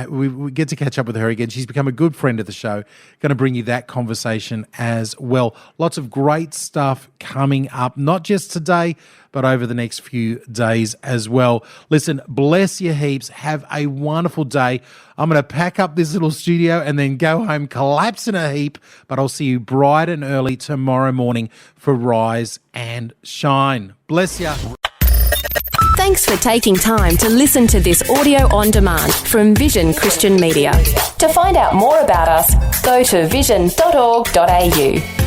we get to catch up with her again. She's become a good friend of the show. Going to bring you that conversation as well. Lots of great stuff coming up, not just today, but over the next few days as well. Listen, bless you heaps. Have a wonderful day. I'm going to pack up this little studio and then go home, collapse in a heap, but I'll see you bright and early tomorrow morning for Rise and Shine. Bless you. Thanks for taking time to listen to this audio on demand from Vision Christian Media. To find out more about us, go to vision.org.au.